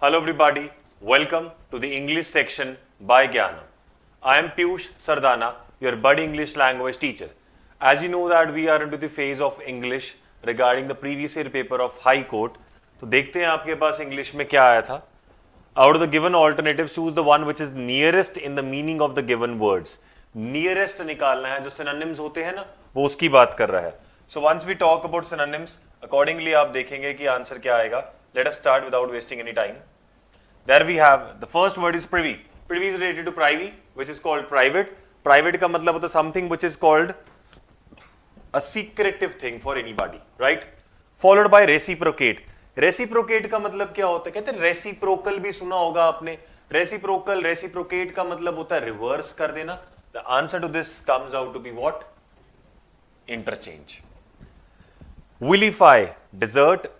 Hello everybody, welcome to the English section by Gyanm. I am Piyush Sardana, your buddy English language teacher. As you know that we are into the phase of English regarding the previous year paper of High Court. तो देखते हैं आपके पास English में क्या आया था. Out of the given alternatives, choose the one which is nearest in the meaning of the given words. Nearest निकालना है, जो synonyms होते हैं ना, वो उसकी बात कर रहा है. So once we talk about synonyms, accordingly आप देखेंगे कि आंसर क्या आएगा. Let us start without wasting any time. There we have the first word is privy. Privy is related to privy, which is called private. Private का मतलब होता है something which is called a secretive thing for anybody, right? Followed by reciprocate. Reciprocate का मतलब क्या होता है? कहते हैं reciprocal भी सुना होगा आपने. Reciprocal, reciprocate का मतलब होता है reverse कर देना. The answer to this comes out to be what? Interchange. Vilify, desert.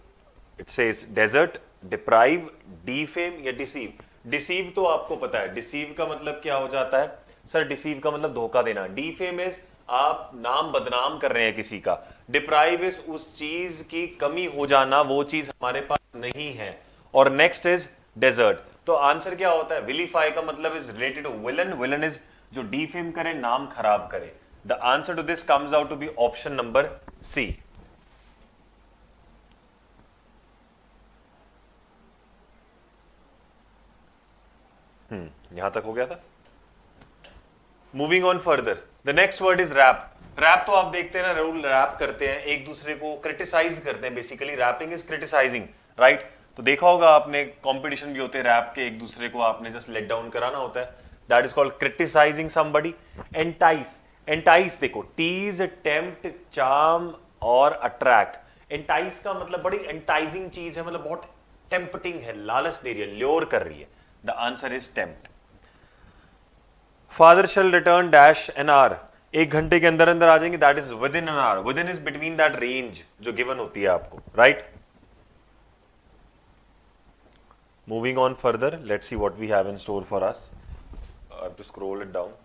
It says desert. Deprive, defame या डिसीव. डिसीव तो आपको पता है. डिसीव का मतलब क्या हो जाता है सर? डिसीव का मतलब धोखा देना. डिफेम इज आप नाम बदनाम कर रहे हैं किसी का. डिप्राइव इज उस चीज की कमी हो जाना, वो चीज हमारे पास नहीं है. और नेक्स्ट इज डेजर्ट. तो आंसर क्या होता है? विलीफाई का मतलब is related to villain. Villain is जो डिफेम करे, नाम खराब करे. The answer to this comes out to be option number C. यहां तक हो गया था. Moving on further, the next word is rap. Rap तो आप देखते हैं ना, रूल रैप करते हैं, एक दूसरे को क्रिटिसाइज करते हैं. Basically rapping is criticizing, right? तो देखा होगा आपने, कंपटीशन भी होते हैं रैप के, एक दूसरे को आपने जस्ट लेट डाउन कराना होता है. That is called criticizing somebody. Entice. Entice देखो, टीज, टेम्प्ट, चार्म और अट्रैक्ट. एंटाइस का मतलब बड़ी एंटाइजिंग चीज है, मतलब बहुत टेम्पटिंग है, लालच दे रही है, ल्योर कर रही है. The answer is tempt. Father shall return dash an hour. एक घंटे के अंदर अंदर आ जाएंगे. That is within an hour. Within is between that range जो given होती है आपको, right? Moving on further, let's see what we have in store for us. I have to scroll it down.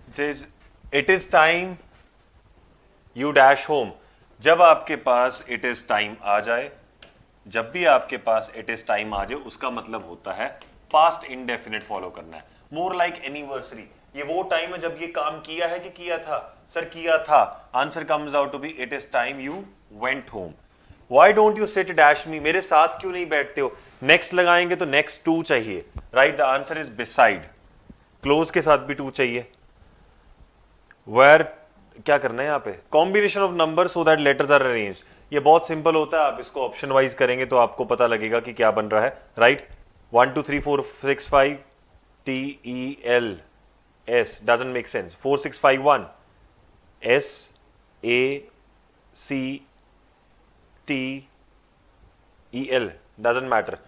It says, it is time you dash home. जब आपके पास it is time आ जाए, जब भी आपके पास it is time आ जाए, उसका मतलब होता है past indefinite फॉलो करना है. More like anniversary. ये वो टाइम है जब ये काम किया है कि किया था? सर किया था. Answer comes out to be it is time you went home. Why don't you sit dash me? मेरे साथ क्यों नहीं बैठते हो? Next लगाएंगे तो next to चाहिए, right? The answer is beside. Close के साथ भी to चाहिए. Where क्या करना है यहाँ पे? Combination of number so that letters are arranged. ये बहुत सिंपल होता है, आप इसको ऑप्शन वाइज करेंगे तो आपको पता लगेगा कि क्या बन रहा है, right? 1 2 3 4 6 5 TEL S doesn't make sense. 4 6 5 1 S A C T EL doesn't matter.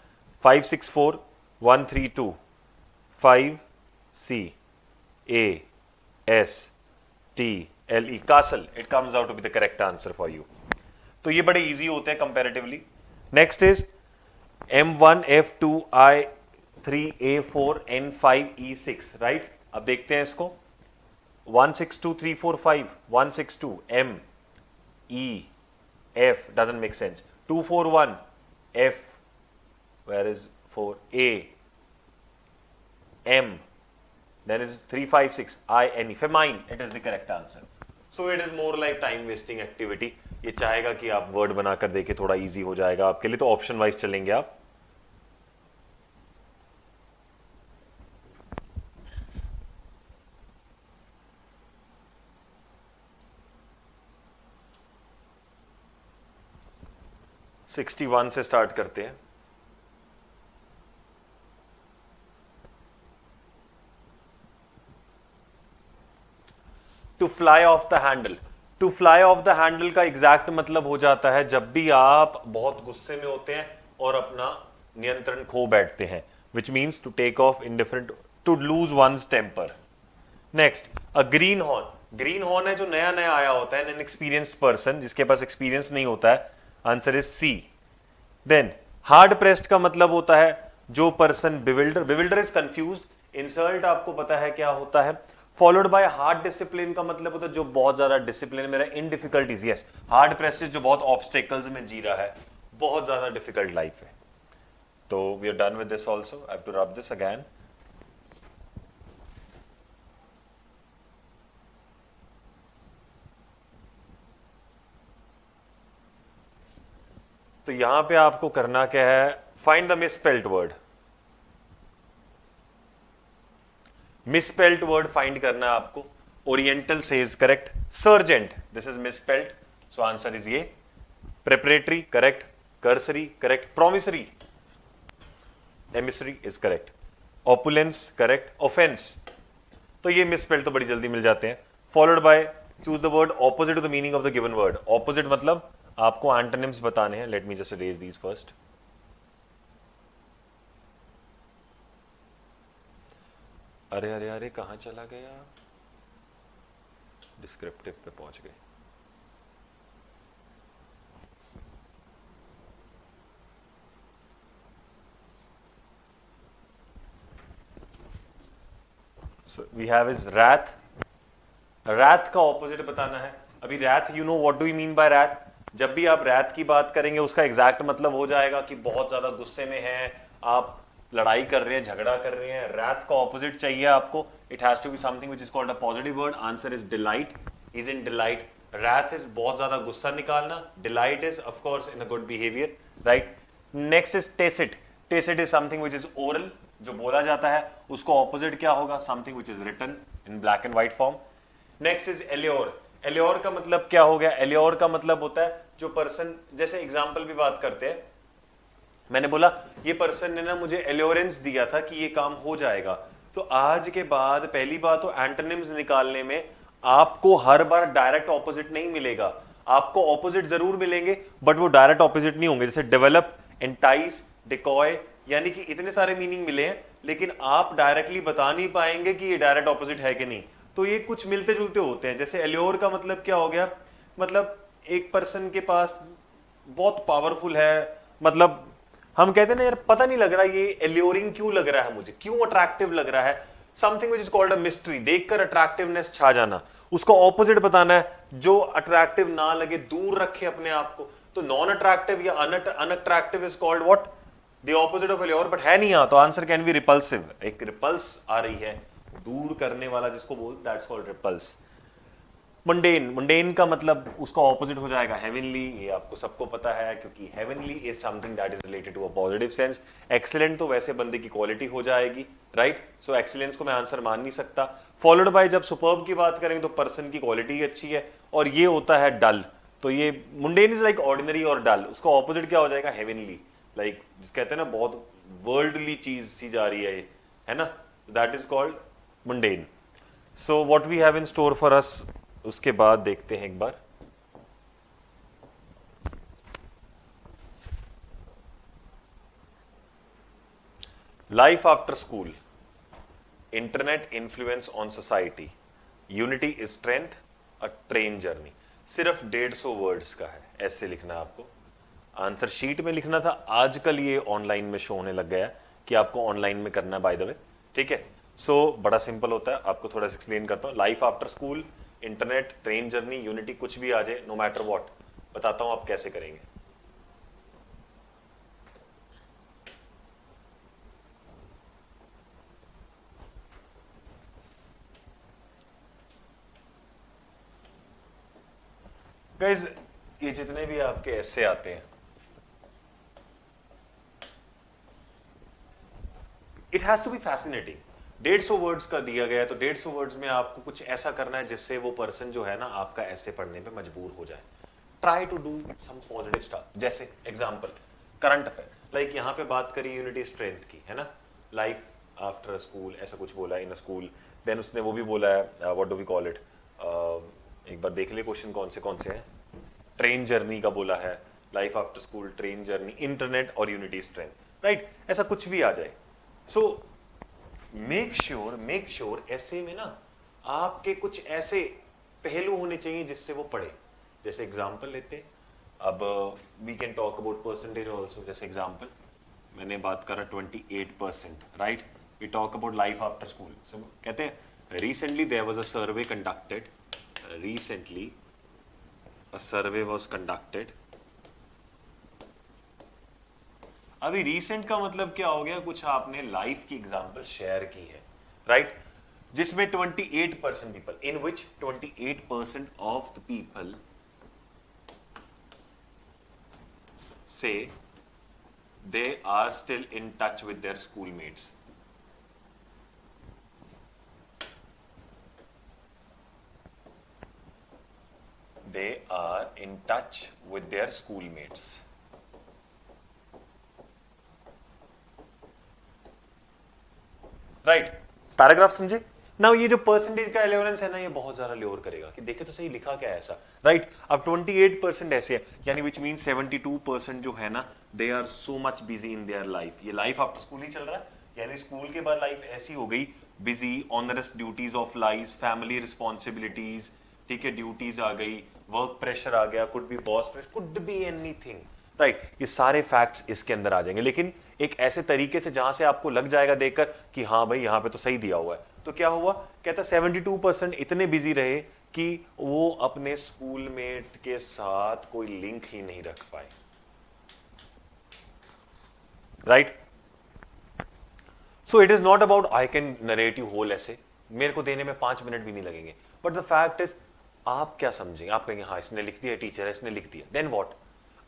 5 6 4 1 3 2 5 C A S TLE castle. It comes out to be the correct answer for you. तो ये बड़े easy होते हैं comparatively. Next is M1 F2 I3 A4 N5 E6, right? अब देखते हैं इसको. 1 6 2 3 4 5 1 6 2 M E F doesn't make sense. 2 4 1 F, where is 4 A M, then is 3 5 6 I N E, famine. It is the correct answer. So it is more like time wasting activity. ये चाहेगा कि आप word बनाकर देखे, थोड़ा easy हो जाएगा आपके लिए, तो ऑप्शन वाइज चलेंगे आप. सिक्सटी 61 से स्टार्ट करते हैं. To fly off the handle. To fly off the handle का एग्जैक्ट मतलब हो जाता है जब भी आप बहुत गुस्से में होते हैं और अपना नियंत्रण खो बैठते हैं, which means to take off indifferent, to lose one's temper. Next, a greenhorn. Greenhorn है जो नया नया आया होता है, एन एक्सपीरियंस्ड पर्सन, जिसके पास एक्सपीरियंस नहीं होता है. Answer is C. Then hard pressed का मतलब होता है जो person bewilder. Bewilder is confused, insult आपको पता है क्या होता है, फॉलोड बाय हार्ड डिसिप्लिन का मतलब होता है जो बहुत ज्यादा डिसिप्लिन मेरा, इन डिफिकल्टीज, यस हार्ड प्रेसेस जो बहुत ऑब्स्टेकल्स में जी रहा है, बहुत ज्यादा डिफिकल्ट लाइफ है। तो we are done with this also, I have to rub this again. तो यहां पे आपको करना क्या है, find the misspelled word. Misspelled word find करना है आपको। Oriental says correct, sergeant this is misspelled, so answer is ये। Preparatory correct, cursory correct, promissory emissary is correct, opulence correct, offence तो ये मिसस्पेल्ड तो बड़ी जल्दी मिल जाते हैं। Followed by choose the word opposite to the meaning of the given word. Opposite मतलब आपको एंटोनिम्स बताने हैं। Let me just raise these first. अरे अरे अरे कहां चला गया, डिस्क्रिप्टिव पे पहुंच गए। So we have is wrath. wrath का ऑपोजिट बताना है। अभी wrath, you know what do we mean by wrath? जब भी आप wrath की बात करेंगे उसका एग्जैक्ट मतलब हो जाएगा कि बहुत ज्यादा गुस्से में हैं, आप लड़ाई कर रहे हैं, झगड़ा कर रहे हैं। wrath का ऑपोजिट चाहिए आपको। It has to be something which is called a positive word. Answer is delight. Is in delight. wrath is बहुत ज्यादा गुस्सा निकालना. Delight is of course in a good behavior, right? Next is tacit. Tacit is something which is oral, जो बोला जाता है। उसको opposite क्या होगा, something which is written in black and white form. Next is allure. Allure का मतलब क्या हो गया, एल्योर का मतलब होता है जो पर्सन, जैसे एग्जांपल भी बात करते हैं, मैंने बोला ये पर्सन ने ना मुझे एल्योरेंस दिया था कि ये काम हो जाएगा। तो आज के बाद पहली बात तो एंटोनिम्स निकालने में आपको हर बार डायरेक्ट ऑपोजिट नहीं मिलेगा, आपको ऑपोजिट जरूर मिलेंगे बट वो डायरेक्ट ऑपोजिट नहीं होंगे। जैसे डेवलप, एंटाइस, डिकॉय, यानी कि इतने सारे मीनिंग मिले हैं लेकिन आप डायरेक्टली बता नहीं पाएंगे कि ये डायरेक्ट ऑपोजिट है कि नहीं। तो ये कुछ मिलते जुलते होते हैं। जैसे एल्योर का मतलब क्या हो गया, मतलब एक पर्सन के पास बहुत पावरफुल है, मतलब हम कहते हैं ना यार पता नहीं लग रहा ये एल्योरिंग क्यों लग रहा है मुझे, क्यों अट्रैक्टिव लग रहा है, something which is called a mystery, देखकर अट्रैक्टिवनेस छा जाना। उसको ऑपोजिट बताना है जो अट्रैक्टिव ना लगे, दूर रखे अपने आप को। तो नॉन अट्रैक्टिव या unattractive is called what, the opposite of allure, but है नहीं यहां, तो आंसर कैन बी रिपल्सिव। एक रिपल्स आ रही है, दूर करने वाला जिसको बोलते, that's called repulse. Mundane, mundane का मतलब उसका ऑपोजिट हो जाएगा हेवनली, ये आपको सबको पता है क्योंकि heavenly is something that is related to a positive sense. Excellent तो वैसे बंदे की क्वालिटी हो जाएगी, राइट? सो एक्सीलेंस को मैं आंसर मान नहीं सकता। फॉलोड बाय जब सुपर्ब की बात करेंगे तो पर्सन की क्वालिटी अच्छी है, और ये होता है डल। तो ये मुंडेन इज लाइक ऑर्डिनरी और डल, उसका ऑपोजिट क्या हो जाएगा, हेवनली, लाइक जिस कहते हैं ना बहुत वर्ल्डली चीज सी जा रही है ना, that is called mundane. So what we have in store for us, उसके बाद देखते हैं एक बार। Life after school, internet influence on society, unity is strength, a train journey. सिर्फ 150 वर्ड्स का है, ऐसे लिखना है आपको। आंसर शीट में लिखना था, आजकल ये ऑनलाइन में शो होने लग गया है कि आपको ऑनलाइन में करना है बाय द वे, ठीक है? सो बड़ा सिंपल होता है, आपको थोड़ा सा एक्सप्लेन करता हूं। Life after school, internet, train journey, unity, कुछ भी आ जाए, नो मैटर व्हाट, बताता हूं आप कैसे करेंगे। गाइस ये जितने भी आपके ऐसे आते हैं, it has to be fascinating. 150 words का दिया गया है तो 150 वर्ड्स में आपको कुछ ऐसा करना है जिससे वो पर्सन जो है ना आपका ऐसे पढ़ने पे मजबूर हो जाए। Try to do some positive stuff, जैसे एग्जांपल करंट अफेयर, लाइक यहाँ पे बात करी यूनिटी स्ट्रेंथ की, है ना, लाइफ आफ्टर स्कूल ऐसा कुछ बोला है, इन स्कूल। देन उसने वो भी बोला है, what do we call it, एक बार देख ले क्वेश्चन कौन से हैं। ट्रेन जर्नी का बोला है, life after school, train journey, internet और यूनिटी स्ट्रेंथ, राइट? ऐसा कुछ भी आ जाए। सो मेक श्योर ऐसे में ना आपके कुछ ऐसे पहलू होने चाहिए जिससे वो पढ़े। जैसे एग्जांपल लेते, अब we can talk about percentage also. जैसे एग्जांपल मैंने बात करा 28%, right? We talk about life after school. कहते हैं recently there was a survey conducted, recently a survey was conducted. अभी रिसेंट का मतलब क्या हो गया, कुछ आपने लाइफ की एग्जांपल शेयर की है, राइट, जिसमें 28% people, in which 28% of the people से they are still in touch with their schoolmates. They are in touch with their schoolmates. Right, paragraph समझे ना। ये जो परसेंटेज का एलिवेंस है ना, ये बहुत ज्यादा ल्योर करेगा कि देखे तो सही लिखा क्या है ऐसा, राइट। अब 28% ऐसे है, यानी विच मीन 72% जो है ना, they are so much busy in their life. ये लाइफ आफ्टर स्कूल ही चल रहा है, यानी स्कूल के बाद लाइफ ऐसी हो गई, busy, onerous duties of life, family responsibilities, ठीक है, ड्यूटीज आ गई, वर्क प्रेशर आ गया, could be boss pressure, could be anything, right. ये सारे फैक्ट्स इसके अंदर आ जाएंगे, लेकिन एक ऐसे तरीके से जहां से आपको लग जाएगा देखकर कि हाँ भाई यहां पे तो सही दिया हुआ है। तो क्या हुआ, कहता 72% इतने बिजी रहे कि वो अपने स्कूलमेट के साथ कोई लिंक ही नहीं रख पाए, right. So it is not about I can narrate you whole ऐसे, मेरे को देने में 5 मिनट भी नहीं लगेंगे, बट द फैक्ट इज आप क्या समझेंगे, आप कहेंगे हाँ इसने लिख दिया, टीचर है इसने लिख दिया, देन व्हाट,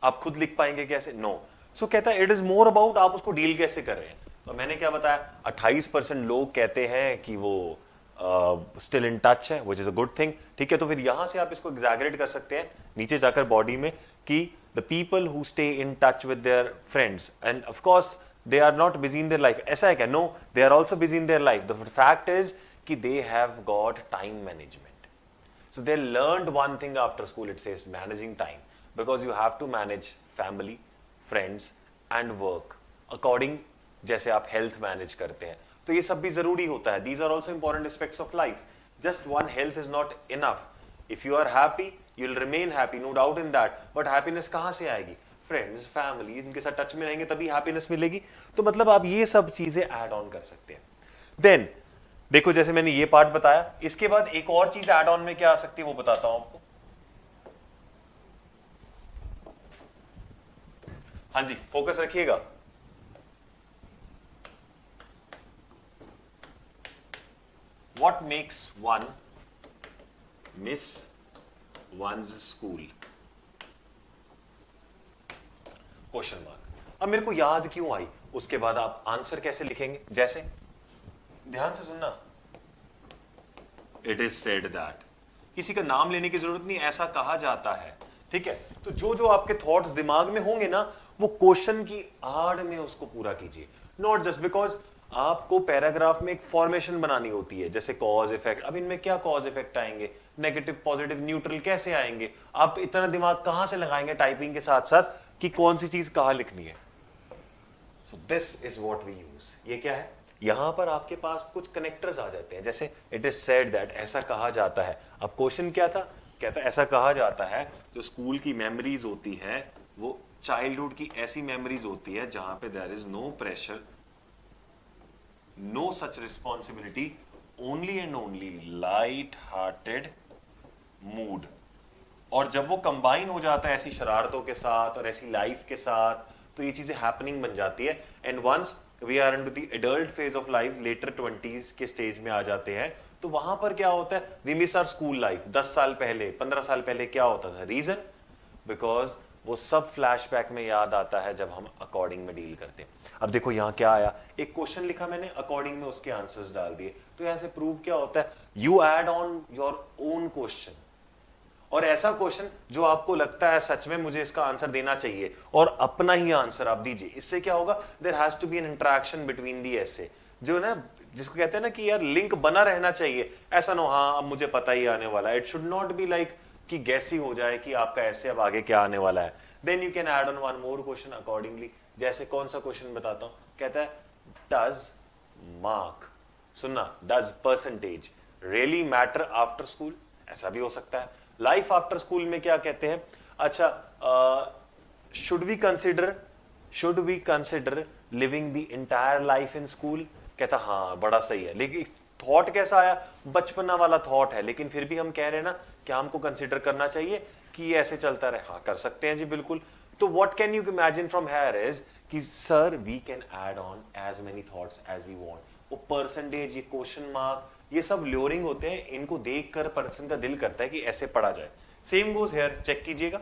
आप खुद लिख पाएंगे कैसे, नो। सो कहता है इट इज मोर अबाउट आप उसको डील कैसे कर रहे हैं। तो मैंने क्या बताया, 28% लोग कहते हैं कि वो स्टिल इन टच है, which is a good thing, ठीक है। तो फिर यहां से आप इसको एग्जैगरेट कर सकते हैं नीचे जाकर बॉडी में कि the people who stay in touch with their friends and of course they are not busy in their life, ऐसा है क्या, no, they are also busy in their life. The fact is कि they have got time management, so they learned one thing after school, it says managing time, because you have to manage family, friends and work according, जैसे आप health manage करते हैं, तो ये सब भी जरूरी होता है। These are also important aspects of life. Just one health is not enough, if you are happy you will remain happy, no doubt in that, but happiness कहां से आएगी, फ्रेंड्स, फैमिली, इनके साथ टच में रहेंगे तभी हैप्पीनेस मिलेगी। तो मतलब आप ये सब चीजें ऐड ऑन कर सकते हैं। देन देखो, जैसे मैंने ये पार्ट बताया, इसके बाद एक और चीज ऐड ऑन में क्या आ सकती है वो बताता हूं आपको। हाँ जी, फोकस रखिएगा। What makes one miss one's school? Question mark. अब मेरे को याद क्यों आई, उसके बाद आप आंसर कैसे लिखेंगे, जैसे ध्यान से सुनना। इट इज सेड दैट, किसी का नाम लेने की जरूरत नहीं, ऐसा कहा जाता है, ठीक है। तो जो जो आपके थॉट्स दिमाग में होंगे ना, वो क्वेश्चन की आड़ में उसको पूरा कीजिए, नॉट जस्ट बिकॉज आपको पैराग्राफ में एक फॉर्मेशन बनानी होती है, जैसे कॉज इफेक्ट। अब इनमें क्या कॉज इफेक्ट आएंगे, नेगेटिव पॉजिटिव न्यूट्रल कैसे आएंगे, आप इतना दिमाग कहां से लगाएंगे टाइपिंग के साथ साथ कि कौन सी चीज कहां लिखनी है। So this is what we use. ये क्या है, यहां पर आपके पास कुछ कनेक्टर्स आ जाते हैं, जैसे इट इज सेड दैट, ऐसा कहा जाता है। अब क्वेश्चन क्या था, कहता है ऐसा कहा जाता है, जो स्कूल की मेमोरीज होती है वो चाइल्डहुड की ऐसी मेमोरीज होती है जहां पे there is no pressure, no such responsibility, only and only light hearted mood। और जब वो कंबाइन हो जाता है ऐसी शरारतों के साथ और ऐसी लाइफ के साथ, तो ये चीजें हैपनिंग बन जाती है। And once we are into the adult phase of life, later 20s के स्टेज में आ जाते हैं, तो वहां पर क्या होता है, we miss our school life. 10 साल पहले, 15 साल पहले क्या होता था, रीजन बिकॉज वो सब फ्लैशबैक में याद आता है जब हम अकॉर्डिंग में डील करते हैं। अब देखो यहां क्या आया, एक क्वेश्चन लिखा मैंने, अकॉर्डिंग में उसके आंसर्स डाल दिए, तो यहां से प्रूव क्या होता है, you add on your own question, और ऐसा क्वेश्चन जो आपको लगता है सच में मुझे इसका आंसर देना चाहिए, और अपना ही आंसर आप दीजिए। इससे क्या होगा, there has to be an interaction between the ऐसे, जो ना जिसको कहते हैं ना कि यार लिंक बना रहना चाहिए। ऐसा ना हाँ अब मुझे पता ही आने वाला है, it should not be like कि गैस ही हो जाए कि आपका ऐसे अब आगे क्या आने वाला है। Then you can add on one more question accordingly. जैसे कौन सा क्वेश्चन बताता हूं, कहता है डज मार्क, सुनना, does percentage really matter after school, ऐसा भी हो सकता है। लाइफ आफ्टर स्कूल में क्या कहते हैं, अच्छा should we consider living the entire life in school, कहता हाँ बड़ा सही है, लेकिन थॉट कैसा आया, बचपना वाला थॉट है, लेकिन फिर भी हम कह रहे हैं ना कि हमको कंसिडर करना चाहिए कि ये ऐसे चलता रहे। हाँ कर सकते हैं जी बिल्कुल। तो what can you imagine from here is कि sir we can add on as many thoughts as we want. वो परसेंटेज, ये क्वेश्चन मार्क, ये सब ल्योरिंग होते हैं, इनको देखकर पर्सन का दिल करता है कि ऐसे पढ़ा जाए। सेम गोज हेयर, चेक कीजिएगा।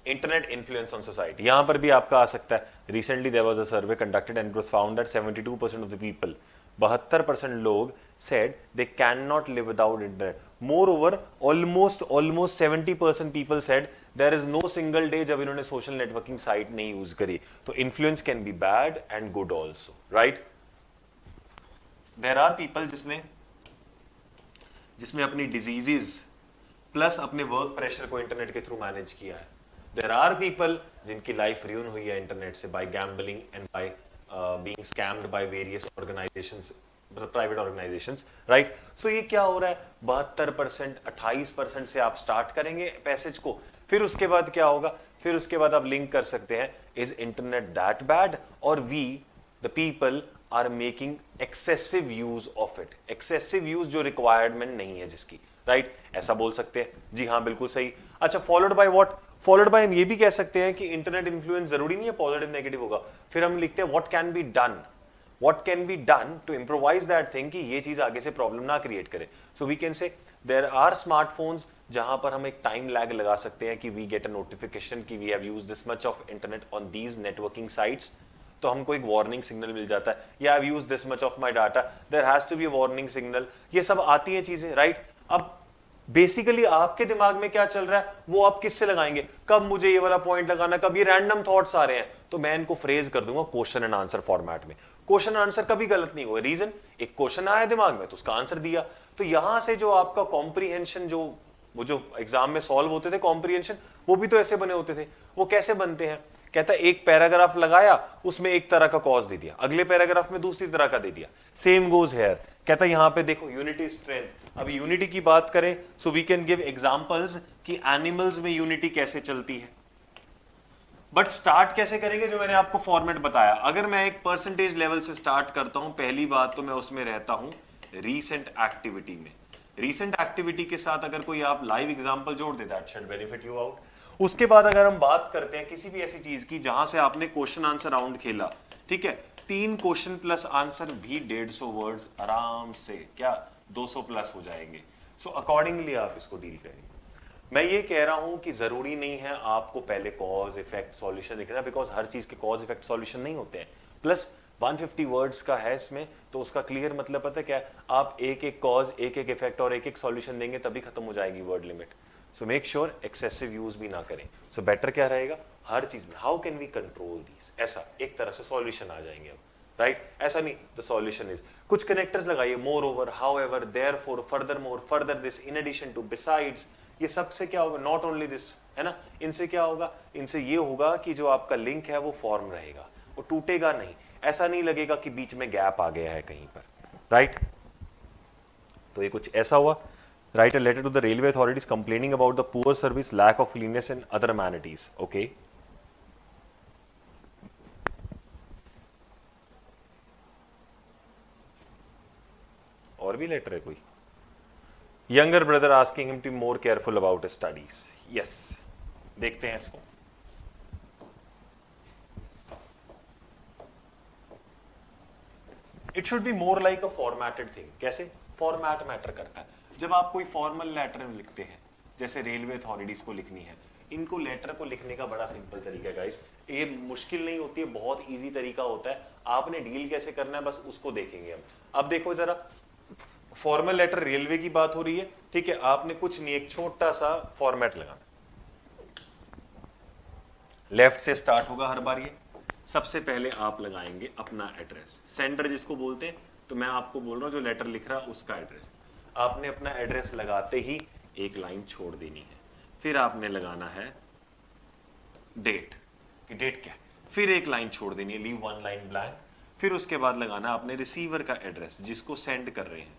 इंटरनेट इन्फ्लुएंस ऑन सोसाइटी, यहां पर भी आपका आ सकता है। Recently there was a survey conducted and it was found that 72% of the people, 72% लोग said they cannot live without internet. Moreover, almost 70% people said there is no single day जब इन्होंने सोशल नेटवर्किंग साइट नहीं use करी। तो influence can be bad and good also, right. There are people जिसमें अपनी diseases plus अपने work pressure को internet के थ्रू मैनेज किया है। देयर आर पीपल जिनकी लाइफ र्यून हुई है इंटरनेट से, by gambling and by being scammed by various organisations, private organisations, right. So ये क्या हो रहा है, 72%, 28% से आप स्टार्ट करेंगे पैसेज को, फिर उसके बाद क्या होगा, फिर उसके बाद आप लिंक कर सकते हैं, इज इंटरनेट दैट बैड और we the people are making excessive use of it. Excessive use जो रिक्वायरमेंट नहीं है जिसकी, राइट, ऐसा बोल सकते हैं जी हाँ बिल्कुल सही। अच्छा, followed by what, followed by हम ये भी कह सकते हैं कि इंटरनेट इन्फ्लुएंस जरूरी नहीं है पॉजिटिव नेगेटिव होगा। फिर हम लिखते हैं what can be done, what can be done to improvise that thing कि ये चीज आगे से प्रॉब्लम ना क्रिएट करे। So we can say there are smartphones जहां पर हम एक टाइम लैग लगा सकते हैं कि वी गेट अ नोटिफिकेशन कि we have used this much of internet on these networking sites, तो हमको एक वार्निंग सिग्नल मिल जाता है, या I have used this much of my data, there has to be a warning signal. ये सब आती हैं चीजें, राइट। अब बेसिकली आपके दिमाग में क्या चल रहा है वो आप किससे लगाएंगे, कब मुझे ये वाला पॉइंट लगाना, कब ये रैंडम थॉट्स आ रहे हैं, तो मैं इनको फ्रेज कर दूंगा क्वेश्चन एंड आंसर फॉर्मेट में। क्वेश्चन आंसर कभी गलत नहीं हुआ, रीजन एक क्वेश्चन आया दिमाग में तो उसका आंसर दिया। तो यहां से जो आपका कॉम्प्रीहेंशन, जो वो जो एग्जाम में सॉल्व होते थे कॉम्प्रीहेंशन, वो भी तो ऐसे बने होते थे। वो कैसे बनते हैं, कहता है एक पैराग्राफ लगाया, उसमें एक तरह का कॉज दे दिया, अगले पैराग्राफ में दूसरी तरह का दे दिया। सेम गोज हेयर, कहता है यहां पे देखो यूनिटी स्ट्रेंथ। अब यूनिटी की बात करें so we can give examples कि एनिमल्स में यूनिटी कैसे चलती है, बट स्टार्ट कैसे करेंगे, जो मैंने आपको फॉर्मेट बताया। अगर मैं एक परसेंटेज लेवल से स्टार्ट करता हूं, पहली बात तो मैं उसमें रहता हूं रीसेंट एक्टिविटी में। रीसेंट एक्टिविटी के साथ अगर कोई आप लाइव एग्जांपल जोड़ दे, that should benefit you out. उसके बाद अगर हम बात करते हैं किसी भी ऐसी चीज की जहां से आपने क्वेश्चन आंसर राउंड खेला, ठीक है, 3 क्वेश्चन प्लस आंसर भी 150 वर्ड्स आराम से क्या 200 प्लस हो जाएंगे। सो अकॉर्डिंगली आप इसको डील करेंगे। मैं ये कह रहा हूं कि जरूरी नहीं है आपको पहले कॉज इफेक्ट सॉल्यूशन लिखना, बिकॉज हर चीज के कॉज इफेक्ट सॉल्यूशन नहीं होते हैं। प्लस 150 वर्ड्स का है इसमें, तो उसका क्लियर मतलब पता है क्या है, आप एक एक कॉज, एक एक इफेक्ट और एक एक सॉल्यूशन देंगे तभी खत्म हो जाएगी word limit. So make sure excessive use भी ना करें। सो बेटर क्या रहेगा, हर चीज में how can we control this, ऐसा एक तरह से सॉल्यूशन आ जाएंगे अब, राइट। ऐसा नहीं द सॉल्यूशन इज, कुछ कनेक्टर्स लगाइए, moreover, however, therefore, furthermore, further this, in addition to, besides. ये सबसे क्या होगा, नॉट ओनली दिस, है ना। इनसे क्या होगा, इनसे ये होगा कि जो आपका लिंक है वो फॉर्म रहेगा, वो टूटेगा नहीं, ऐसा नहीं लगेगा कि बीच में गैप आ गया है कहीं पर, राइट। तो ये कुछ ऐसा हुआ। Write a letter to the railway authorities complaining about the poor service, lack of cleanness and other amenities. Okay, और भी लेटर है कोई, younger brother asking him to be more careful about studies. Yes, देखते हैं इसको। It should be more like a formatted thing. कैसे, format matter करता है। जब आप कोई फॉर्मल लेटर लिखते हैं, जैसे रेलवे अथॉरिटीज को लिखनी है, इनको लेटर को लिखने का बड़ा सिंपल तरीका है गाइस, ये मुश्किल नहीं होती है, बहुत इजी तरीका होता है। आपने डील कैसे करना है बस उसको देखेंगे हम। अब देखो जरा, फॉर्मल लेटर रेलवे की बात हो रही है, ठीक है, आपने कुछ नहीं, एक छोटा सा फॉर्मेट लगाना, लेफ्ट से स्टार्ट होगा हर बार। ये सबसे पहले आप लगाएंगे अपना एड्रेस, सेंडर जिसको बोलते हैं, तो मैं आपको बोल रहा हूं जो लेटर लिख रहा है उसका एड्रेस। आपने अपना एड्रेस लगाते ही एक लाइन छोड़ देनी है, फिर आपने लगाना है डेट, कि डेट क्या है, फिर एक लाइन छोड़ देनी है, लीव वन लाइन ब्लैंक। फिर उसके बाद लगाना आपने रिसीवर का एड्रेस, जिसको सेंड कर रहे हैं,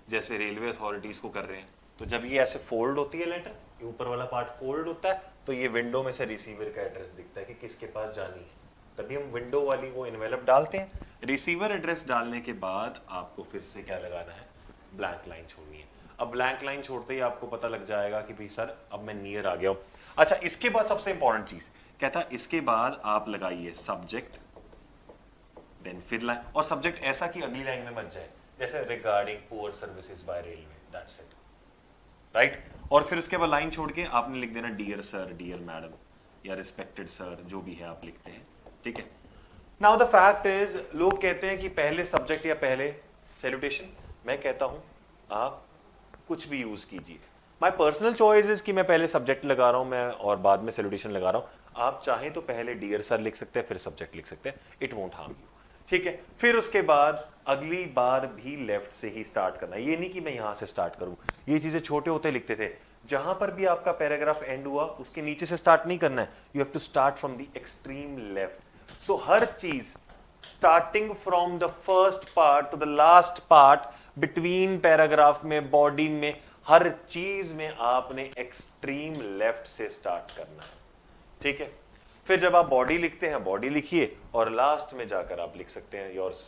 जैसे रेलवे अथॉरिटीज को कर रहे हैं। तो जब ये ऐसे फोल्ड होती है लेटर, ऊपर वाला पार्ट फोल्ड होता है, तो ये विंडो में से रिसीवर का एड्रेस दिखता है कि किसके पास जानी है, तभी हम विंडो वाली वो एनवेलप डालते हैं। रिसीवर एड्रेस डालने के बाद आपको फिर से क्या लगाना है, ब्लैंक लाइन छोड़नी है। अब ब्लैंक लाइन छोड़ते ही आपको पता लग जाएगा कि भाई सर अब मैं नियर आ गया हूं। अच्छा, इसके बाद सबसे इंपॉर्टेंट चीज कहता है, इसके बाद आप लगाइए सब्जेक्ट, देन फिर लाइन, और सब्जेक्ट ऐसा कि अगली लाइन में मत जाए, जैसे regarding poor services by railway, that's it, right. और फिर उसके बाद लाइन छोड़ के आपने लिख देना डियर सर, डियर मैडम, या रिस्पेक्टेड सर, जो भी है आप लिखते हैं, ठीक है। नाउ द फैक्ट इज, लोग कहते हैं कि पहले सब्जेक्ट या पहले सैल्यूटेशन, मैं कहता हूं आप कुछ भी यूज कीजिए। माय पर्सनल चॉइस इज कि मैं पहले सब्जेक्ट लगा रहा हूं मैं और बाद में सैल्यूटेशन लगा रहा हूं। आप चाहें तो पहले डियर सर लिख सकते हैं, फिर सब्जेक्ट लिख सकते हैं, इट वोंट हार्म यू, ठीक है। फिर उसके बाद अगली बार भी लेफ्ट से ही स्टार्ट करना है, ये नहीं कि मैं यहां से स्टार्ट करूं। ये चीजें छोटे होते लिखते थे, जहां पर भी आपका पैराग्राफ एंड हुआ उसके नीचे से स्टार्ट नहीं करना है, you have to start from the extreme left. So हर चीज starting from the first part to the last part, between paragraph में, बॉडी में, हर चीज में आपने एक्सट्रीम लेफ्ट से स्टार्ट करना है, ठीक है। फिर जब आप बॉडी लिखते हैं, बॉडी लिखिए और लास्ट में जाकर आप लिख सकते हैं योर्स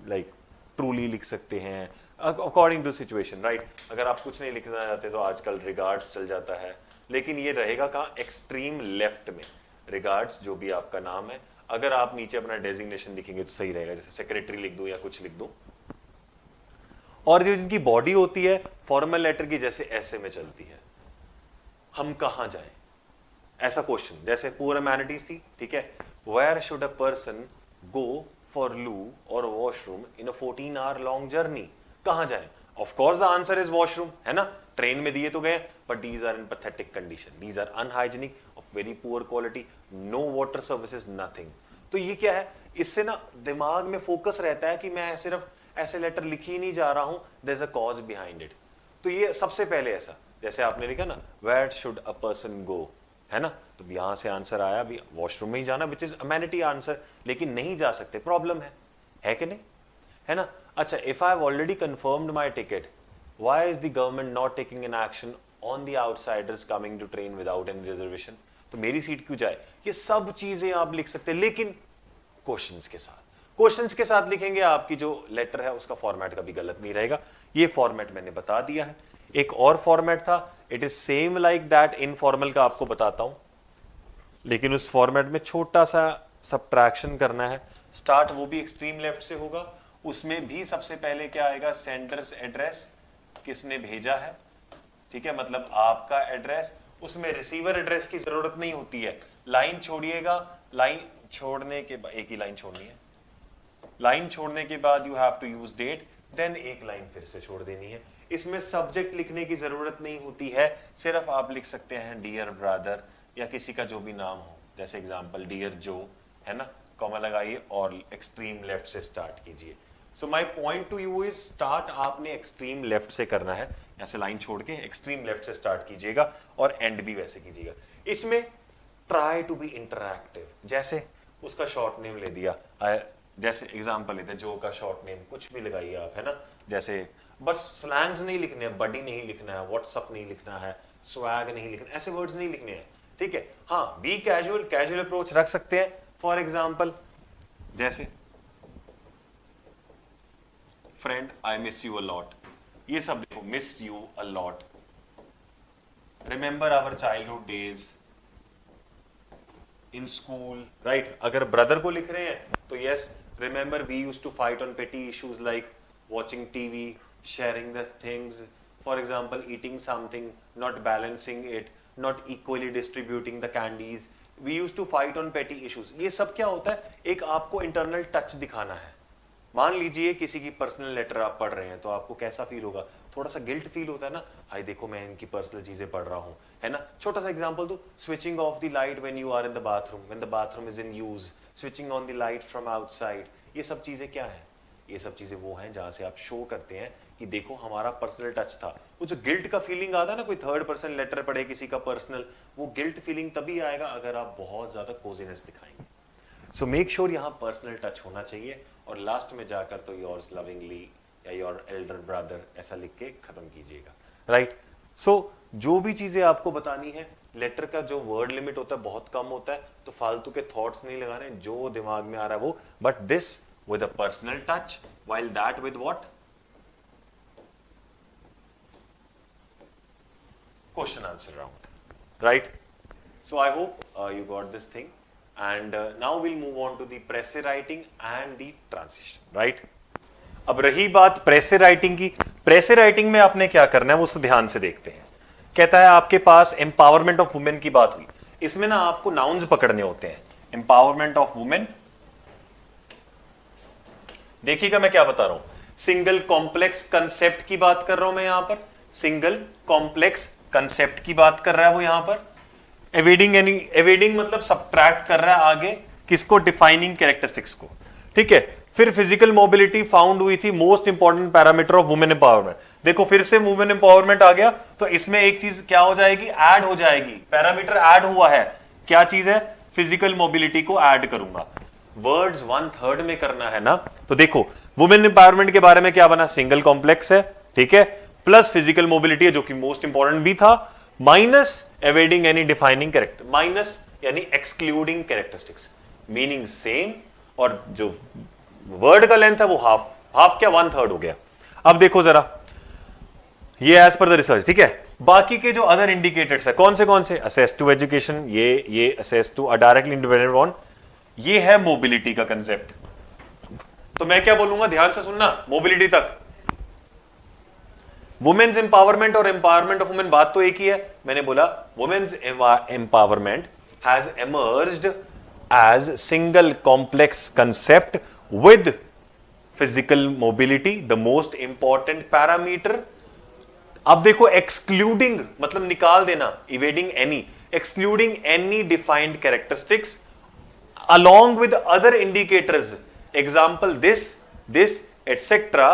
लाइक ट्रूली लिख सकते हैं, अकॉर्डिंग टू सिचुएशन, राइट। अगर आप कुछ नहीं लिखना चाहते तो आजकल रिगार्ड्स चल जाता है, लेकिन ये रहेगा कहाँ, एक्सट्रीम लेफ्ट में रिगार्ड्स, जो भी आपका नाम है। अगर आप नीचे अपना डेजिग्नेशन लिखेंगे तो सही रहेगा, जैसे सेक्रेटरी लिख दो या कुछ लिख दो। और जो जिनकी बॉडी होती है फॉर्मल लेटर की, जैसे ऐसे में चलती है, हम कहां जाएं, ऐसा क्वेश्चन, जैसे पुअर अमेनिटीज थी, ठीक है, where should a person go for loo और washroom in a 14 hour long journey, कहां जाएं? Of course the answer is washroom, है ना, ट्रेन में दिए तो गए, but these are in pathetic condition, these are unhygienic, of very poor quality, no water services, nothing. तो ये क्या है, इससे ना दिमाग में फोकस रहता है कि मैं सिर्फ ऐसे लेटर लिख ही नहीं जा रहा हूं, there is a cause behind it. तो ये सबसे पहले ऐसा, जैसे आपने लिखा ना, where should a person go, है ना, तो यहां से आंसर आया भी वॉशरूम में ही जाना, विच इज अमेनिटी आंसर, लेकिन नहीं जा सकते, प्रॉब्लम है कि नहीं, है ना। अच्छा, if I have already confirmed my ticket, why is the government not taking an action on the outsiders coming to train without any reservation, तो मेरी सीट क्यों जाए, ये सब चीजें आप लिख सकते हैं, लेकिन क्वेश्चंस के साथ, क्वेश्चंस के साथ लिखेंगे, आपकी जो लेटर है उसका फॉर्मेट कभी गलत नहीं रहेगा। ये फॉर्मेट मैंने बता दिया है। एक और फॉर्मेट था, it is same like that, informal का आपको बताता हूं, लेकिन उस फॉर्मेट में छोटा सा सब्ट्रैक्शन करना है। स्टार्ट वो भी एक्सट्रीम लेफ्ट से होगा, उसमें भी सबसे पहले क्या आएगा, सेंडर्स एड्रेस, किसने भेजा है, ठीक है, मतलब आपका एड्रेस, उसमें रिसीवर एड्रेस की जरूरत नहीं होती है। लाइन छोड़िएगा, लाइन छोड़ने के बाद एक ही लाइन छोड़नी है, लाइन छोड़ने के बाद you have to use date, then एक लाइन फिर से छोड़ देनी है। इसमें सब्जेक्ट लिखने की जरूरत नहीं होती है, सिर्फ आप लिख सकते हैं डियर ब्रदर या किसी का जो भी नाम हो, जैसे एग्जांपल डियर जो, है ना, कॉमा लगाइए और एक्सट्रीम लेफ्ट से स्टार्ट कीजिए। So my point two you is, start आपने एक्सट्रीम लेफ्ट से करना है, ऐसे लाइन छोड़ के एक्सट्रीम लेफ्ट से स्टार्ट कीजिएगा और एंड भी वैसे कीजिएगा। इसमें ट्राई टू बी इंटरैक्टिव, जैसे उसका शॉर्ट नेम ले दिया, जैसे एग्जांपल लेते हैं, जो का शॉर्ट नेम कुछ भी लगाइए आप, है ना, जैसे बस स्लैंग्स नहीं लिखने हैं, बडी नहीं लिखना है, व्हाट्सअप नहीं लिखना है, स्वैग नहीं लिखना, ऐसे वर्ड्स नहीं लिखने हैं, ठीक है। हाँ, बी कैजुअल, कैजुअल अप्रोच रख सकते हैं। फॉर एग्जांपल जैसे friend I miss you a lot, ये सब देखो, miss you a lot, remember our childhood days in school, right. अगर ब्रदर को लिख रहे हैं तो yes, remember we used to fight on petty issues like watching TV, sharing the things, for example, eating something, not balancing it, not equally distributing the candies. We used to fight on petty issues. ये सब क्या होता है, एक आपको internal touch दिखाना है। मान लीजिए किसी की पर्सनल लेटर आप पढ़ रहे हैं, तो आपको कैसा फील होगा, थोड़ा सा गिल्ट फील होता है ना, हाय देखो मैं इनकी पर्सनल चीजें पढ़ रहा हूं, है ना। छोटा सा एग्जांपल दो, switching off the light when you are in the bathroom, when the bathroom is in use, switching on the light from outside, ये सब चीजें क्या है, ये सब चीजें वो हैं जहां से आप शो करते हैं कि देखो हमारा पर्सनल टच था। वो जो गिल्ट का फीलिंग आता है ना, कोई थर्ड पर्सन लेटर पढ़े किसी का पर्सनल, वो गिल्ट फीलिंग तभी आएगा अगर आप बहुत ज्यादा कोजीनेस दिखाएंगे। सो मेक श्योर यहां पर्सनल टच होना चाहिए, और लास्ट में जाकर तो योर्स लविंगली या योर एल्डर ब्रदर ऐसा लिख के खत्म कीजिएगा, राइट। सो जो भी चीजें आपको बतानी है, लेटर का जो वर्ड लिमिट होता है बहुत कम होता है, तो फालतू के थॉट्स नहीं लगाने, जो दिमाग में आ रहा है वो, but this with a personal touch, while that with what? Question answer round, right? So I hope you got this thing, and now we'll move on to the pressy writing and the transition, right? अब रही बात précis writing की, précis writing में आपने क्या करना है वो उसको ध्यान से देखते हैं। कहता है आपके पास एम्पावरमेंट ऑफ वुमेन की बात हुई, इसमें ना आपको नाउन्स पकड़ने होते हैं। एम्पावरमेंट ऑफ वुमेन, देखिएगा मैं क्या बता रहा हूं, सिंगल कॉम्प्लेक्स कंसेप्ट की बात कर रहा हूं मैं यहां पर, सिंगल कॉम्प्लेक्स कंसेप्ट की बात कर रहा है वो यहां पर। एवेडिंग एवेडिंग मतलब सब्ट्रैक्ट कर रहा है आगे किसको, डिफाइनिंग कैरेक्टरिस्टिक्स को, ठीक है। फिर फिजिकल मोबिलिटी फाउंड हुई थी most important parameter of women empowerment. देखो फिर से वुमेन एम्पावरमेंट आ गया, तो इसमें एक चीज क्या हो जाएगी, ऐड हो जाएगी, पैरामीटर ऐड हुआ है, क्या चीज है, फिजिकल मोबिलिटी को ऐड करूंगा। वर्ड्स 1/3 में करना है ना, तो देखो वुमेन एम्पावरमेंट के बारे में क्या बना, सिंगल कॉम्प्लेक्स है, ठीक है, प्लस फिजिकल मोबिलिटी है जो कि मोस्ट इंपॉर्टेंट भी था, minus avoiding any defining character, minus यानी एक्सक्लूडिंग कैरेक्टरिस्टिक्स, मीनिंग सेम, और जो वर्ड का लेंथ है वो हाफ, हाफ क्या 1/3 हो गया। अब देखो जरा, ये एज पर द रिसर्च, ठीक है। बाकी के जो अदर इंडिकेटर्स है कौन से, असेस टू एजुकेशन, ये access to directly independent on, ये है मोबिलिटी का कंसेप्ट। तो मैं क्या बोलूंगा, ध्यान से सुनना, मोबिलिटी तक वुमेन्स एम्पावरमेंट और एम्पावरमेंट ऑफ वुमेन, बात तो एक ही है। मैंने बोला women's empowerment has emerged as single complex concept with physical mobility the most important parameter। अब देखो excluding मतलब निकाल देना, evading any, excluding any defined characteristics along with other indicators, example this etc,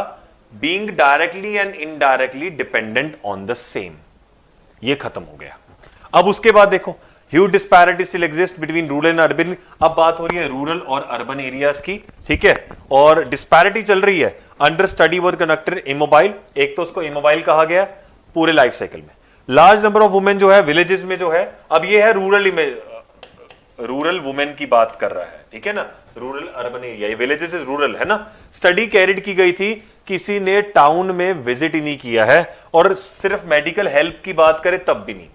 being directly and indirectly dependent on the same। ये खत्म हो गया। अब उसके बाद देखो huge disparity still exist between rural and urban. अब बात हो रही है रूरल और अर्बन एरियाज की, ठीक है, और डिस्पैरिटी चल रही है। अंडर स्टडी वर कंडक्टेड इमोबाइल, एक तो उसको इमोबाइल कहा गया पूरे लाइफ साइकिल में। लार्ज नंबर ऑफ वुमेन जो है विलेजेस में जो है, अब ये है रूरल वुमेन की बात कर रहा है, ठीक है ना, रूरल अर्बन एरिया, ये विलेजेस इज रूरल है ना। स्टडी कैरिड की गई थी, किसी ने टाउन में विजिट ही नहीं किया है, और सिर्फ मेडिकल हेल्प की बात करें तब भी नहीं।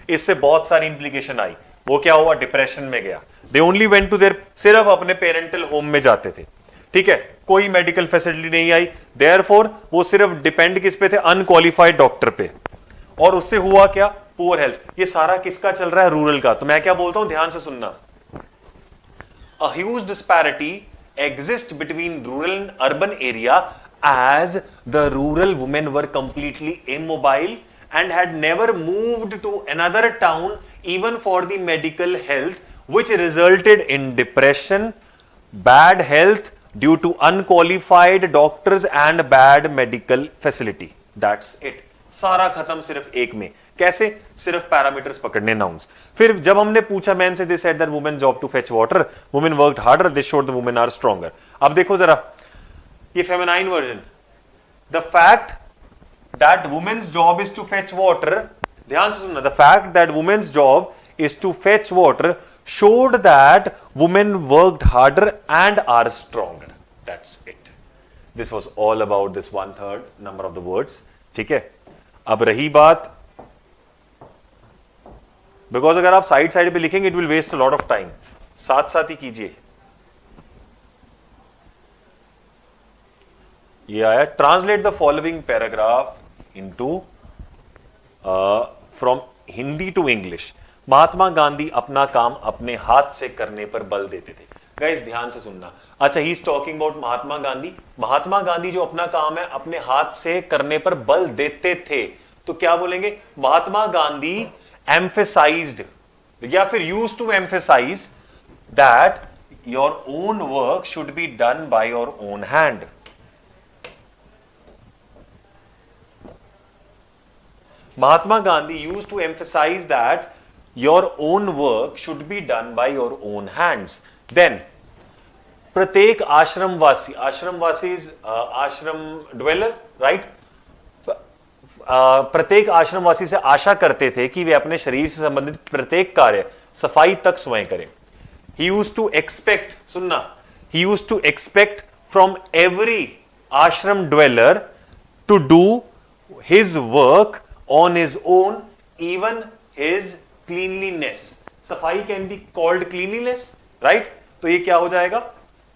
इससे बहुत सारी इंप्लीकेशन आई, वो क्या हुआ, डिप्रेशन में गया। They only went to there, सिर्फ अपने पेरेंटल होम में जाते थे, ठीक है, कोई मेडिकल फैसिलिटी नहीं आई, देयरफॉर वो सिर्फ डिपेंड किस पे थे, अनक्वालिफाइड डॉक्टर पे, और उससे हुआ क्या, पुअर हेल्थ। ये सारा किसका चल रहा है, रूरल का। तो मैं क्या बोलता हूं, ध्यान से सुनना, a huge disparity exist between rural and urban area as the rural women were completely immobile and had never moved to another town even for the medical health, which resulted in depression, bad health due to unqualified doctors and bad medical facility। That's it, सारा खत्म सिर्फ एक में। कैसे, सिर्फ parameters पकड़ने, nouns. फिर जब हमने पूछा मैन से, they said that women job to fetch water, women worked harder, they showed the women are stronger. अब देखो जरा ये feminine version, the fact that women's job is to fetch water, ध्यान से सुनना, the fact that women's job is to fetch water showed that women worked harder and are stronger। That's it। This was all about this 1/3 number of the words, ठीक है। अब रही बात, because अगर आप साइड साइड पे लिखेंगे it will waste a lot of time, साथ साथ ही कीजिए। ये आया, translate the following paragraph into from Hindi to English. Mahatma Gandhi अपना काम अपने हाथ से करने पर बल देते थे। गाइस ध्यान से सुनना, अच्छा he is talking about Mahatma Gandhi. Mahatma Gandhi जो अपना काम है अपने हाथ से करने पर बल देते थे, तो क्या बोलेंगे, महात्मा गांधी एम्फेसाइज्ड या फिर used to emphasise that your own work should be done by your own hand. Mahatma Gandhi used to emphasize that your own work should be done by your own hands। Then, प्रत्येक आश्रमवासी, आश्रमवासी is ashram dweller, right? प्रत्येक आश्रमवासी से आशा करते थे कि वे अपने शरीर से संबंधित प्रत्येक कार्य सफाई तक स्वयं करें। ही यूज्ड टू एक्सपेक्ट, सुनना, he used to expect from every ashram dweller to do his work on his own, even his cleanliness. सफाई can be called cleanliness, right? तो ये क्या हो जाएगा?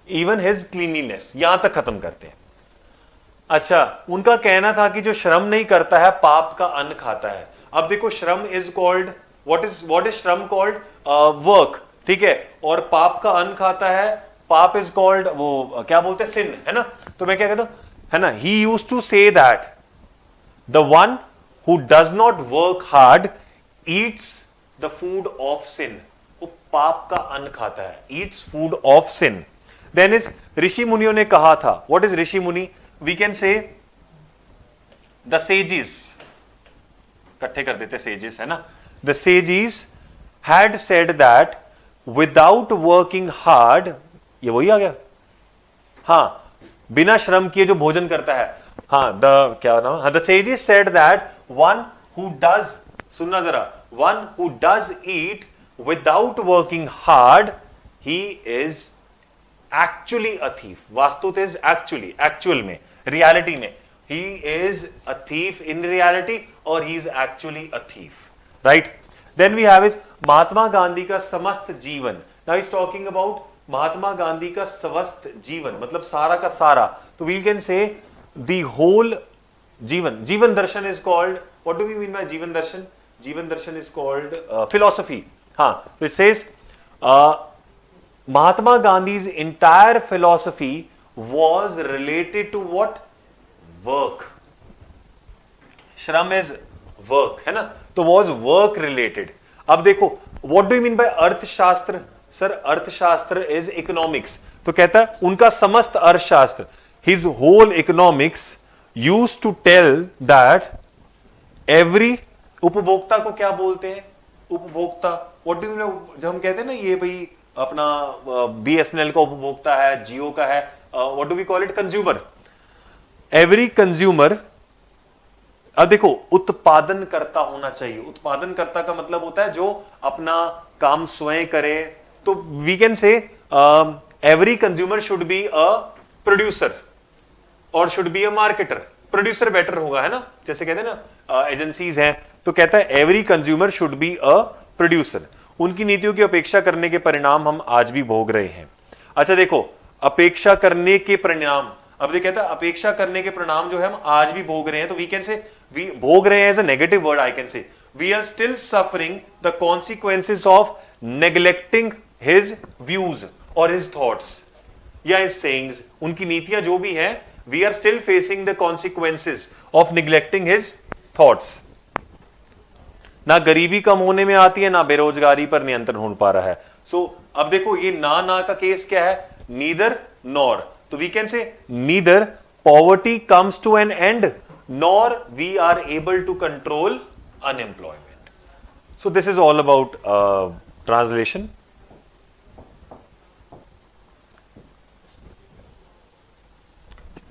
इवन हिज क्लीनलीनेस, यहां तक खत्म करते हैं। अच्छा, उनका कहना था कि जो श्रम नहीं करता है पाप का अन्न खाता है। अब देखो, श्रम इज कॉल्ड, व्हाट इज श्रम कॉल्ड? वर्क, ठीक है? और पाप का अन्न खाता है, पाप इज कॉल्ड, वो क्या बोलते हैं, सिन, है ना? तो मैं क्या कहता हूं, है ना, he used to say that the one who does not work hard eats the food of sin. वो पाप का अन्न खाता है, eats food of sin. Then is, ऋषि मुनियों ने कहा था, what is rishi muni? We can say the sages, इकट्ठे कर देते सेजिस, है ना? The sages had said that without working hard, ये वही आ गया, हाँ, बिना श्रम किए जो भोजन करता है, हाँ, द क्या नाम, हाँ, the sages said that one who does, सुनना जरा, one who does eat without working hard, he is actually a thief. वास्तुत इज एक्चुअली, एक्चुअल में, रियलिटी में, he is a thief in reality, और he is actually a thief, right? Then we have is Mahatma Gandhi का समस्त जीवन। Now is talking about Mahatma Gandhi का समस्त जीवन, मतलब सारा का सारा। तो we can say the whole jivan. Jivan darshan is called, what do we mean by jivan darshan? Jivan darshan is called philosophy, हाँ। तो it says Mahatma Gandhi's entire philosophy was related to what? Work. Shram is work, है ना? तो was work related. अब देखो, what do you mean by अर्थशास्त्र? Sir, अर्थशास्त्र is economics. तो कहता है उनका समस्त अर्थशास्त्र, his whole economics used to tell that every, उपभोक्ता को क्या बोलते हैं? उपभोक्ता, what do you mean? जब हम कहते हैं ना ये भाई अपना BSNL का उपभोक्ता है, जियो का है, what do we call it? Consumer. Every consumer, अब देखो, उत्पादन करता होना चाहिए। उत्पादन करता का मतलब होता है जो अपना काम स्वयं करे। तो we can say every consumer should be a producer और should be a marketer. Producer better होगा, है ना? जैसे कहते हैं ना एजेंसीज हैं, तो कहता है every consumer should be a producer. उनकी नीतियों की अपेक्षा करने के परिणाम हम आज भी भोग रहे हैं। अच्छा देखो, अपेक्षा करने के परिणाम, अब ये कहता है अपेक्षा करने के परिणाम जो है हम आज भी भोग रहे हैं। तो वी कैन से, वी भोग रहे हैं as a negative word, I can say we are still suffering the consequences of neglecting his views और हिज थॉट्स या हिज सेइंग्स। उनकी नीतियां जो भी हैं, we are still facing the consequences of neglecting his thoughts. ना गरीबी कम होने में आती है, ना बेरोजगारी पर नियंत्रण हो पा रहा है। सो अब देखो, ये ना का केस क्या है? Neither nor. तो we can say neither poverty comes to an end nor we are able to control unemployment. So this is all about translation.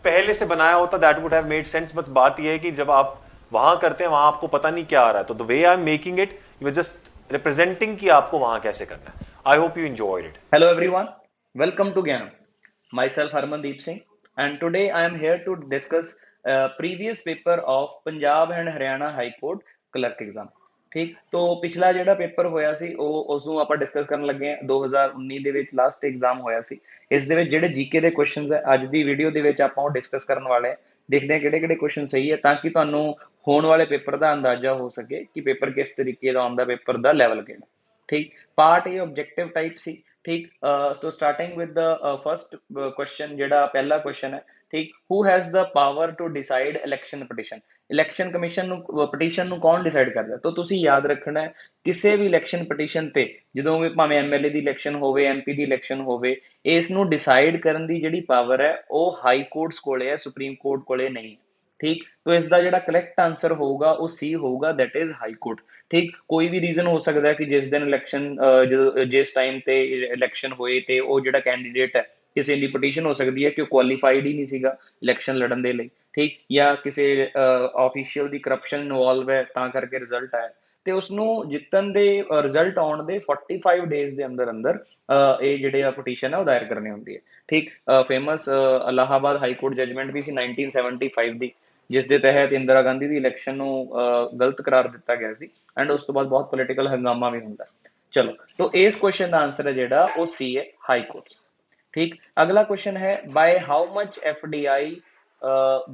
पहले से बनाया होता that would have made sense. बस बात यह है कि जब आप वहां करते हैं, वहां आपको पता नहीं क्या आ रहा है। तो the way I am making it, you are just representing कि आपको वहां कैसे करना है। I hope you enjoyed it. Hello everyone, welcome to Gyanm. Myself Harmandeep Singh, and today I am here to discuss previous paper of Punjab and Haryana High Court Clerk exam. ਠੀਕ, तो ਪਿਛਲਾ ਜਿਹੜਾ ਪੇਪਰ ਹੋਇਆ ਸੀ ਉਹ ਉਸ ਨੂੰ ਆਪਾਂ discuss ਕਰਨ ਲੱਗੇ ਹਾਂ। 2019 ਦੇ ਵਿੱਚ ਲਾਸਟ ਐਗਜ਼ਾਮ ਹੋਇਆ ਸੀ। ਇਸ ਦੇ ਵਿੱਚ ਜਿਹੜੇ ਜੀਕੇ ਦੇ ਕੁਐਸਚਨਸ ਹੈ ਅੱਜ ਦੀ ਵੀਡੀਓ ਦੇ ਵਿੱਚ ਆਪਾਂ ਉਹ ਡਿਸਕਸ ਕਰਨ ਵਾਲੇ ਹਾਂ। ਦੇਖਦੇ ਹਾਂ ਕਿਹੜੇ ਕਿਹੜੇ ਕੁਐਸਚਨ ਸਹੀ ਹੈ, ਤਾਂ ਕਿ ਤੁਹਾਨੂੰ ਹੋਣ ਵਾਲੇ ਪੇਪਰ ਦਾ ਅੰਦਾਜ਼ਾ ਹੋ ਸਕੇ ਕਿ ਪੇਪਰ ਕਿਸ ਤਰੀਕੇ ਦਾ ਆਉਂਦਾ, ਪੇਪਰ ਦਾ ਲੈਵਲ ਕਿਹੜਾ। ਠੀਕ, ਪਾर्ट ए ऑब्जेक्टिव टाइप सी। ठीक, तो starting with the first question, ਜਿਹੜਾ ਪਹਿਲਾ क्वेश्चन है, ठीक, who has the power to decide election petition. Election commission ਨੂੰ ਪਟੀਸ਼ਨ ਨੂੰ ਕੌਣ ਡਿਸਾਈਡ ਕਰਦਾ? ਤਾਂ ਤੁਸੀਂ ਯਾਦ ਰੱਖਣਾ ਹੈ ਕਿਸੇ ਵੀ ਇਲੈਕਸ਼ਨ ਪਟੀਸ਼ਨ ਤੇ, ਜਦੋਂ ਵੀ ਭਾਵੇਂ ਐਮਐਲਏ ਦੀ ਇਲੈਕਸ਼ਨ ਹੋਵੇ, ਐਮਪੀ ਦੀ ਇਲੈਕਸ਼ਨ ਹੋਵੇ, ਇਸ ਨੂੰ ਡਿਸਾਈਡ ਕਰਨ ਦੀ ਜਿਹੜੀ ਪਾਵਰ ਹੈ ਉਹ ਹਾਈ ਕੋਰਟਸ ਕੋਲੇ ਹੈ, ਸੁਪਰੀਮ ਕੋਰਟ ਕੋਲੇ ਨਹੀਂ। ठीक, तो इसका जो करैक्ट आंसर होगा वो सी होगा, दैट इज हाई कोर्ट। ठीक, कोई भी रीजन हो सकता है कि जिस दिन इलैक्शन जिस टाइम ते इलैक्शन होए ते वो जो कैंडीडेट है ਕਿਸੇ ਦੀ ਪਟੀਸ਼ਨ ਹੋ ਸਕਦੀ ਹੈ ਕਿ ਉਹ ਕੁਆਲੀਫਾਈਡ ਹੀ ਨਹੀਂ ਸੀਗਾ ਇਲੈਕਸ਼ਨ ਲੜਨ ਦੇ ਲਈ, ਠੀਕ, ਜਾਂ ਕਿਸੇ ਆਫੀਸ਼ੀਅਲ ਦੀ ਕਰਪਸ਼ਨ ਇਨਵੋਲਵ ਹੈ ਤਾਂ ਕਰਕੇ ਰਿਜ਼ਲਟ ਆਇਆ, ਤੇ ਉਸਨੂੰ ਜਿੱਤਣ ਦੇ ਰਿਜ਼ਲਟ ਆਉਣ ਦੇ 45 ਡੇਜ਼ ਦੇ ਅੰਦਰ ਅੰਦਰ ਇਹ ਜਿਹੜੇ ਆ ਪਟੀਸ਼ਨ ਹੈ ਉਹ ਦਾਇਰ ਕਰਨੀ ਹੁੰਦੀ ਹੈ, ਠੀਕ। Famous Allahabad high court judgment ਵੀ ਸੀ 1975 ਦੀ, ਜਿਸ ਦੇ ਤਹਿਤ ਇੰਦਰਾ ਗਾਂਧੀ ਦੀ ਇਲੈਕਸ਼ਨ ਨੂੰ ਗਲਤ ਕਰਾਰ ਦਿੱਤਾ ਗਿਆ ਸੀ, ਐਂਡ ਉਸ ਤੋਂ ਬਾਅਦ ਬਹੁਤ ਪੋਲੀਟੀਕਲ ਹੰਗਾਮਾ ਵੀ ਹੁੰਦਾ। ਚਲੋ, तो ਇਸ ਕੁਐਸਚਨ ਦਾ ਆਂਸਰ ਹੈ ਜਿਹੜਾ ਉਹ ਸੀ ਹੈ, ਹਾਈ ਕੋਰਟ, ठीक। अगला क्वेश्चन है by how much FDI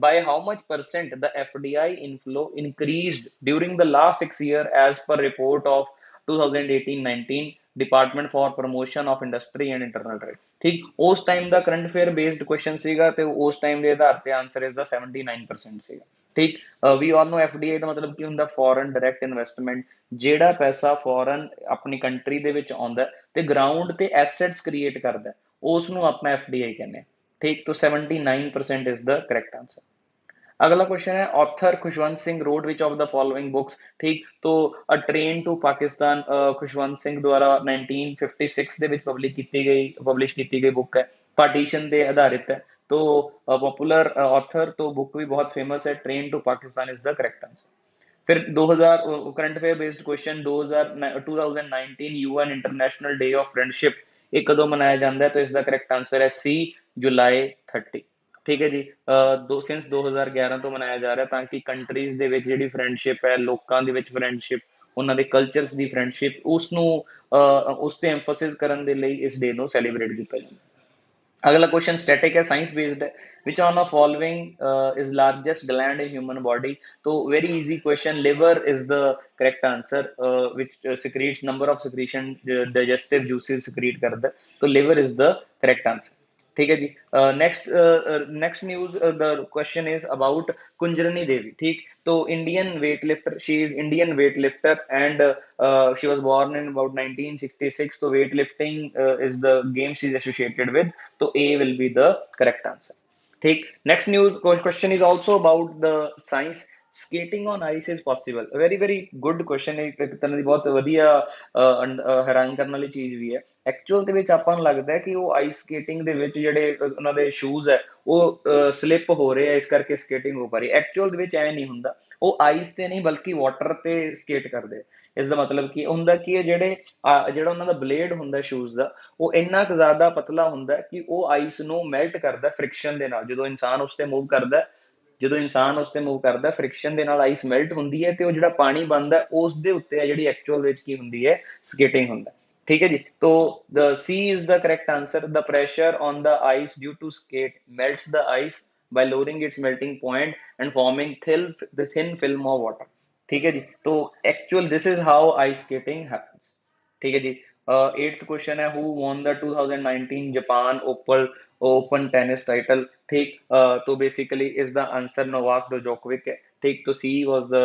by how much percent the FDI inflow increased during the last 6 year as per report of 2018-19 Department for Promotion of Industry and Internal Trade, ठीक। उस time ਦਾ current affair based question ਸੀਗਾ ਤੇ ਉਸ time ਦੇ ਆਧਾਰ ਤੇ answer ਇਸ ਦਾ 79% ਸੀਗਾ, ਠੀਕ। ਵੀ ਆਲ ਨੋ FDI ਦਾ ਮਤਲਬ ਕੀ ਹੁੰਦਾ, ਫੋਰਨ ਡਾਇਰੈਕਟ ਇਨਵੈਸਟਮੈਂਟ, ਜਿਹੜਾ ਪੈਸਾ ਫੋਰਨ ਆਪਣੀ ਕੰਟਰੀ ਦੇ ਵਿੱਚ ਆਉਂਦਾ ਤੇ ਗਰਾਊਂਡ ਤੇ ਐਸੈਟਸ ਕ੍ਰੀਏਟ ਕਰਦਾ, ਉਸ ਨੂੰ ਆਪਾਂ FDI ਕਹਿੰਦੇ ਹਾਂ, ਠੀਕ। तो 79% इज द करेक्ट आंसर। अगला क्वेश्चन है author Khushwant Singh wrote which of the following books, ठीक। तो a train to Pakistan Khushwant Singh द्वारा 1956 ਦੇ ਵਿੱਚ ਪਬਲਿਸ਼ ਕੀਤੀ ਗਈ बुक है, पार्टीशन ਦੇ आधारित है, तो पॉपुलर ऑथर, तो बुक भी बहुत फेमस है, train to Pakistan is the correct answer. फिर 2000 current affair based question 2019 UN international day of friendship ਇਹ ਕਦੋਂ ਮਨਾਇਆ ਜਾਂਦਾ ਹੈ, तो इसका करेक्ट आंसर है C जुलाई 30, ठीक है जी। ਸਿੰਸ 2011 ਤੋਂ ਮਨਾਇਆ ਜਾ ਰਿਹਾ ਤਾਂ ਕਿ ਕੰਟਰੀਜ਼ ਦੇ ਵਿੱਚ ਜਿਹੜੀ ਫਰੈਂਡਸ਼ਿਪ ਹੈ, ਲੋਕਾਂ ਦੇ ਵਿੱਚ ਫਰੈਂਡਸ਼ਿਪ, ਉਹਨਾਂ ਦੇ ਕਲਚਰਸ ਦੀ ਫਰੈਂਡਸ਼ਿਪ, ਉਸ ਨੂੰ ਉਸ ਤੇ ਐਮਫਸਿਸ ਕਰਨ ਦੇ ਲਈ ਇਸ ਡੇ ਨੂੰ ਸੈਲੀਬ੍ਰੇਟ ਕੀਤਾ ਜਾਂਦਾ। अगला क्वेश्चन स्टैटिक है, साइंस बेस्ड है, which one of following is largest gland in human body, तो very easy question, liver is the correct answer, which secretes number of secretion digestive juices secrete करता है, तो liver is the correct answer, ठीक है जी। Next news the question is about Kunjarani Devi, ठीक। तो Indian weight lifter, she is Indian weight lifter and she was born in about 1966, so weightlifting is the game she is associated with, so A will be the correct answer, ठीक। next news question is also about the science, skating on ice is possible, very very good question है, ਇੱਕ ਤਰ੍ਹਾਂ ਦੀ ਬਹੁਤ ਵਧੀਆ ਹੈਰਾਨ ਕਰਨ ਵਾਲੀ ਚੀਜ਼ ਵੀ ਹੈ। ਐਕਚੁਅਲ ਦੇ ਵਿੱਚ ਆਪਾਂ ਨੂੰ ਲੱਗਦਾ ਹੈ ਕਿ ਉਹ ਆਈਸ ਸਕੇਟਿੰਗ ਦੇ ਵਿੱਚ ਜਿਹੜੇ ਉਹਨਾਂ ਦੇ ਸ਼ੂਜ਼ ਹੈ ਉਹ ਸਲਿੱਪ ਹੋ ਰਹੇ ਆ, ਇਸ ਕਰਕੇ ਸਕੇਟਿੰਗ ਹੋ ਪਾ ਰਹੀ, ਐਕਚੁਅਲ ਦੇ ਵਿੱਚ ਐ ਨਹੀਂ ਹੁੰਦਾ, ਉਹ ਆਈਸ ਤੇ ਨਹੀਂ ਬਲਕਿ ਵਾਟਰ ਤੇ ਸਕੇਟ ਕਰਦੇ। ਇਸ ਦਾ ਮਤਲਬ ਕੀ ਹੁੰਦਾ ਕਿ ਇਹ ਜਿਹੜਾ ਉਹਨਾਂ ਦਾ ਬਲੇਡ ਹੁੰਦਾ ਸ਼ੂਜ਼ ਦਾ, ਉਹ ਇੰਨਾ ਕੁ ਜ਼ਿਆਦਾ ਪਤਲਾ ਹੁੰਦਾ ਕਿ ਉਹ ਆਈਸ ਨੂੰ ਮੈਲਟ ਕਰਦਾ ਫ੍ਰਿਕਸ਼ਨ ਦੇ ਨਾਲ, ਜਦੋਂ ਇਨਸਾਨ ਉਸ ਤੇ ਮੂਵ ਕਰਦਾ, ਫ੍ਰਿਕਸ਼ਨ ਦੇ ਨਾਲ ਆਈਸ ਮੈਲਟ ਹੁੰਦੀ ਹੈ ਤੇ ਉਹ ਜਿਹੜਾ ਪਾਣੀ ਬਣਦਾ ਉਸ ਦੇ ਉੱਤੇ ਹੈ ਜਿਹੜੀ ਐਕਚੁਅਲ ਵਿੱਚ ਕੀ ਹੁੰਦੀ ਹੈ, ਸਕੇਟਿੰਗ ਹੁੰਦਾ, ठीक है जी। तो the C is the correct answer, the pressure on the ice due to skate melts the ice by lowering its melting point and forming the thin film of water, ठीक है जी। तो actual this is how ice skating happens, ठीक है जी। Eighth question है, who won the 2019 Japan open tennis title, ठीक। तो basically is the answer Novak Djokovic है, ठीक। तो she was the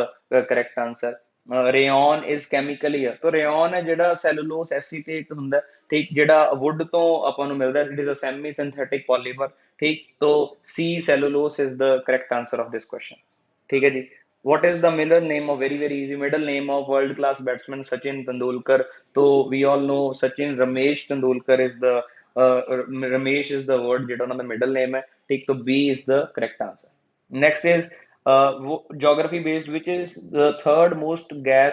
correct answer. Rayon is chemically है, तो रेयन है ਜਿਹੜਾ ਸੈਲੂਲੋਸ ਐਸੀਟੇਟ ਹੁੰਦਾ, ਠੀਕ, ਜਿਹੜਾ ਵੁੱਡ ਤੋਂ ਆਪਾਂ ਨੂੰ ਮਿਲਦਾ, it is a semi synthetic polymer, ठीक। तो C cellulose is the correct answer of this question, ठीक है जी। what is the middle name of, very very easy, middle name of world class batsman Sachin Tendulkar, तो we all know Sachin Ramesh Tendulkar is the Ramesh is the word ਜਿਹੜਾ ਉਹਨਾਂ ਦਾ middle name ਹੈ, ठीक। तो B is the correct answer। next is geography based, which is the third most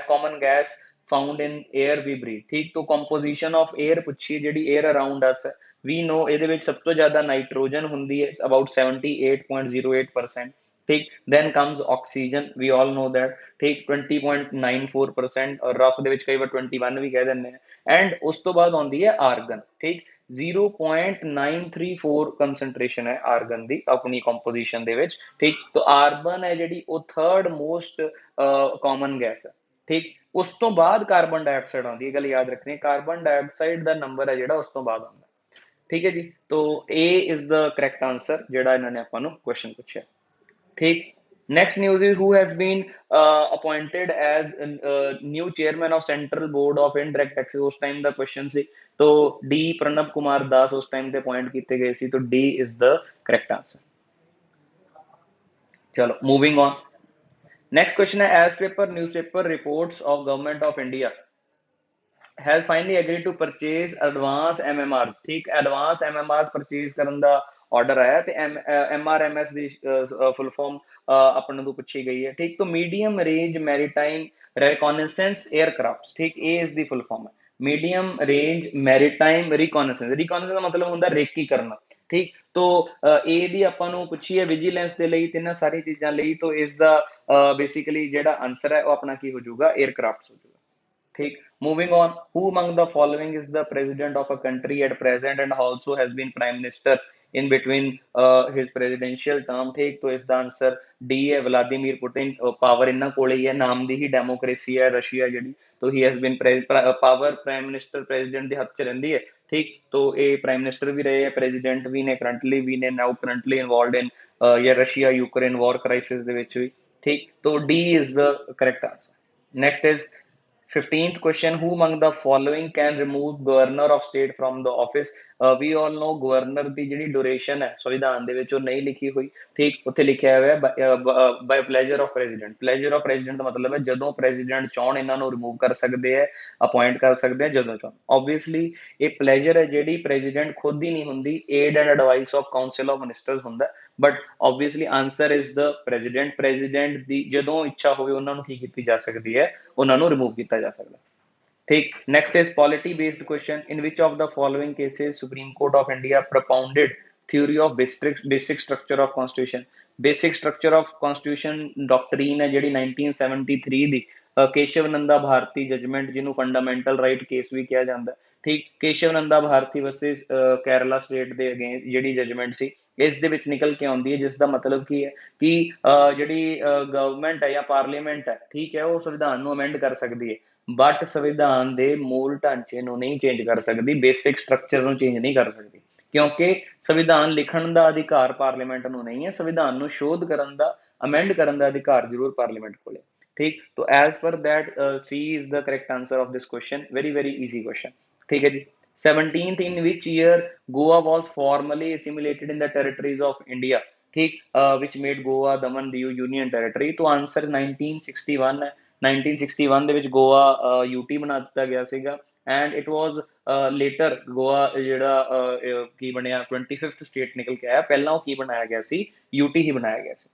common gas found in air we breathe, ठीक। तो composition of air ਪੁੱਛੀ, ਜਿਹੜੀ air around us ਹੈ, we know ਇਹਦੇ ਵਿੱਚ ਸਭ ਤੋਂ ਜ਼ਿਆਦਾ ਨਾਈਟ੍ਰੋਜਨ ਹੁੰਦੀ ਹੈ, about 78.08%, ठीक। then comes oxygen, we all know that, ठीक, 20.94%, और रफ ਦੇ ਵਿੱਚ ਕਈ ਵਾਰ 21 ਵੀ ਕਹਿ ਦਿੰਦੇ ਆ, and ਉਸ ਤੋਂ ਬਾਅਦ ਆਉਂਦੀ ਹੈ ਆਰਗਨ, ठीक। 0.934 ਕੰਸੈਂਟ੍ਰੇਸ਼ਨ ਹੈ ਆਰਗਨ ਦੀ ਆਪਣੀ ਕੰਪੋਜੀਸ਼ਨ ਦੇ ਵਿੱਚ, ठीक। तो ਆਰਗਨ ਹੈ ਜਿਹੜੀ ਉਹ ਥਰਡ ਮੋਸਟ ਕਾਮਨ ਗੈਸ ਹੈ, ठीक। ਉਸ ਤੋਂ ਬਾਅਦ ਕਾਰਬਨ ਡਾਈਆਕਸਾਈਡ ਆਉਂਦੀ ਹੈ, ਗੱਲ ਯਾਦ ਰੱਖਣੀ, ਕਾਰਬਨ ਡਾਈਆਕਸਾਈਡ ਦਾ ਨੰਬਰ ਹੈ ਜਿਹੜਾ ਉਸ ਤੋਂ ਬਾਅਦ ਆਉਂਦਾ, ठीक है जी। तो A is the correct answer ਜਿਹੜਾ ਇਹਨਾਂ ਨੇ ਆਪਾਂ ਨੂੰ ਕੁਐਸਚਨ ਪੁੱਛਿਆ, ठीक। next news is who has been appointed as new chairman of central board of indirect taxes, ਉਸ टाइम ਦਾ क्वेश्चन ਸੀ, तो D प्रणब कुमार दास ਉਸ टाइम ਤੇ अपॉइंट ਕੀਤੇ ਗਏ ਸੀ, तो D is the correct answer। चलो moving on, next question है, as paper newspaper reports of government of India, has finally agreed to purchase advance MMRs, ठीक, advance MMRs purchase ਕਰਨ ਦਾ order ਆਇਆ ਤੇ MRMS ਦੀ full form ਆਪਾਂ ਨੂੰ ਪੁੱਛੀ ਗਈ ਹੈ, ਠੀਕ। तो medium range maritime reconnaissance aircrafts, ठीक, ਇਹ ਇਸ ਦੀ full form ਹੈ, medium range maritime reconnaissance। reconnaissance ਦਾ ਮਤਲਬ ਹੁੰਦਾ ਰੇਕੀ ਕਰਨਾ, ਠੀਕ। तो ਇਹ ਦੀ ਆਪਾਂ ਨੂੰ ਪੁੱਛੀ ਹੈ ਵਿਜੀਲੈਂਸ ਦੇ ਲਈ, ਤਿੰਨਾਂ ਸਾਰੀ ਚੀਜ਼ਾਂ ਲਈ। तो ਇਸ ਦਾ ਬੇਸਿਕਲੀ ਜਿਹੜਾ ਆਨਸਰ ਹੈ ਉਹ ਆਪਣਾ ਕੀ ਹੋ ਜਾਊਗਾ, 에ਅਰਕ੍ਰਾਫਟਸ ਹੋ ਜਾਊਗਾ, ठीक। Moving on, who among the following is the president of a country at present and also has been prime minister in between his presidential term, ठीक। तो इसका आंसर डी है, व्लादिमीर पुतिन। पावर इन्ना कोले ही है, नाम दी ही डेमोक्रेसी है Russia ji. तो he has been power prime minister president के हथ च रहिंदी है, ठीक। तो ये प्राइम मिनिस्टर भी रहे हैं, प्रेजिडेंट भी ने, करंटली भी ने, नाउ करंटली इन्वॉल्वड इन या रशिया यूक्रेन वॉर क्राइसिस दे विच भी, ठीक। तो D is the correct answer. Next is 15th question, who among the following can remove governor of state from the office? We all know governor ਦੀ ਜਿਹੜੀ duration ਹੈ ਸੰਵਿਧਾਨ ਦੇ ਵਿੱਚ ਉਹ ਨਹੀਂ ਲਿਖੀ ਹੋਈ, ਠੀਕ। ਉੱਥੇ ਲਿਖਿਆ ਹੋਇਆ by pleasure of president। pleasure of president ਦਾ ਮਤਲਬ ਹੈ ਜਦੋਂ president ਚਾਹਣ ਇਹਨਾਂ ਨੂੰ remove ਕਰ ਸਕਦੇ ਹੈ, appoint ਕਰ ਸਕਦੇ ਹੈ ਜਦੋਂ ਚਾਹਣ। obviously ਇਹ pleasure ਹੈ ਜਿਹੜੀ president ਖੁਦ ਹੀ ਨਹੀਂ ਹੁੰਦੀ, aid and advice of council of ministers ਹੁੰਦਾ, but obviously answer is the president। president ਦੀ ਜਦੋਂ ਇੱਛਾ ਹੋਵੇ ਉਹਨਾਂ ਨੂੰ ਕੀ ਕੀਤੀ ਜਾ ਸਕਦੀ ਹੈ, ਉਹਨਾਂ ਨੂੰ remove ਕੀਤਾ ਜਾ ਸਕਦਾ, ठीक। Next is polity based question, in which of the following cases Supreme Court of India propounded theory of basic structure of constitution? basic structure of constitution doctrine है ਜਿਹੜੀ 1973 ਦੀ केशव नंदा भारती जजमेंट ਜਿਹਨੂੰ फंडामेंटल राइट केस भी किया ਜਾਂਦਾ, ठीक। Keshav Nanda Bharti versus Kerala state ਦੇ against ਜਿਹੜੀ judgement ਸੀ, ਇਸ ਦੇ ਵਿੱਚ ਨਿਕਲ ਕੇ ਆਉਂਦੀ ਹੈ, ਜਿਸ ਦਾ ਮਤਲਬ ਕੀ ਹੈ ਕਿ ਜਿਹੜੀ ਗਵਰਨਮੈਂਟ ਹੈ ਜਾਂ ਪਾਰਲੀਮੈਂਟ ਹੈ, ਠੀਕ ਹੈ, ਉਹ ਸੰਵਿਧਾਨ ਨੂੰ ਅਮੈਂਡ ਕਰ ਸਕਦੀ ਹੈ, ਬਟ ਸੰਵਿਧਾਨ ਦੇ ਮੂਲ ਢਾਂਚੇ ਨੂੰ ਨਹੀਂ ਚੇਂਜ ਕਰ ਸਕਦੀ, ਬੇਸਿਕ ਸਟਰਕਚਰ ਨੂੰ ਚੇਂਜ ਨਹੀਂ ਕਰ ਸਕਦੀ, ਕਿਉਂਕਿ ਸੰਵਿਧਾਨ ਲਿਖਣ ਦਾ ਅਧਿਕਾਰ ਪਾਰਲੀਮੈਂਟ ਨੂੰ ਨਹੀਂ ਹੈ, ਸੰਵਿਧਾਨ ਨੂੰ ਸ਼ੋਧ ਕਰਨ ਦਾ, ਅਮੈਂਡ ਕਰਨ ਦਾ ਅਧਿਕਾਰ ਜ਼ਰੂਰ ਪਾਰਲੀਮੈਂਟ ਕੋਲ ਹੈ, ठीक। तो as per that C is the correct answer of this question, very very easy question, ठीक है जी। 17th, in which year Goa was formally assimilated in the territories of India, ठीक, which made Goa Daman Diu union territory? तो answer 1961 है। 1961 ਦੇ ਵਿੱਚ Goa UT बना ਦਿੱਤਾ ਗਿਆ ਸੀਗਾ, and it was later Goa ਜਿਹੜਾ ਕੀ ਬਣਿਆ 25th ਸਟੇਟ ਨਿਕਲ ਕੇ ਆਇਆ, ਪਹਿਲਾਂ ਉਹ ਕੀ ਬਣਾਇਆ ਗਿਆ ਸੀ, यूटी ही बनाया गया ਸੀ,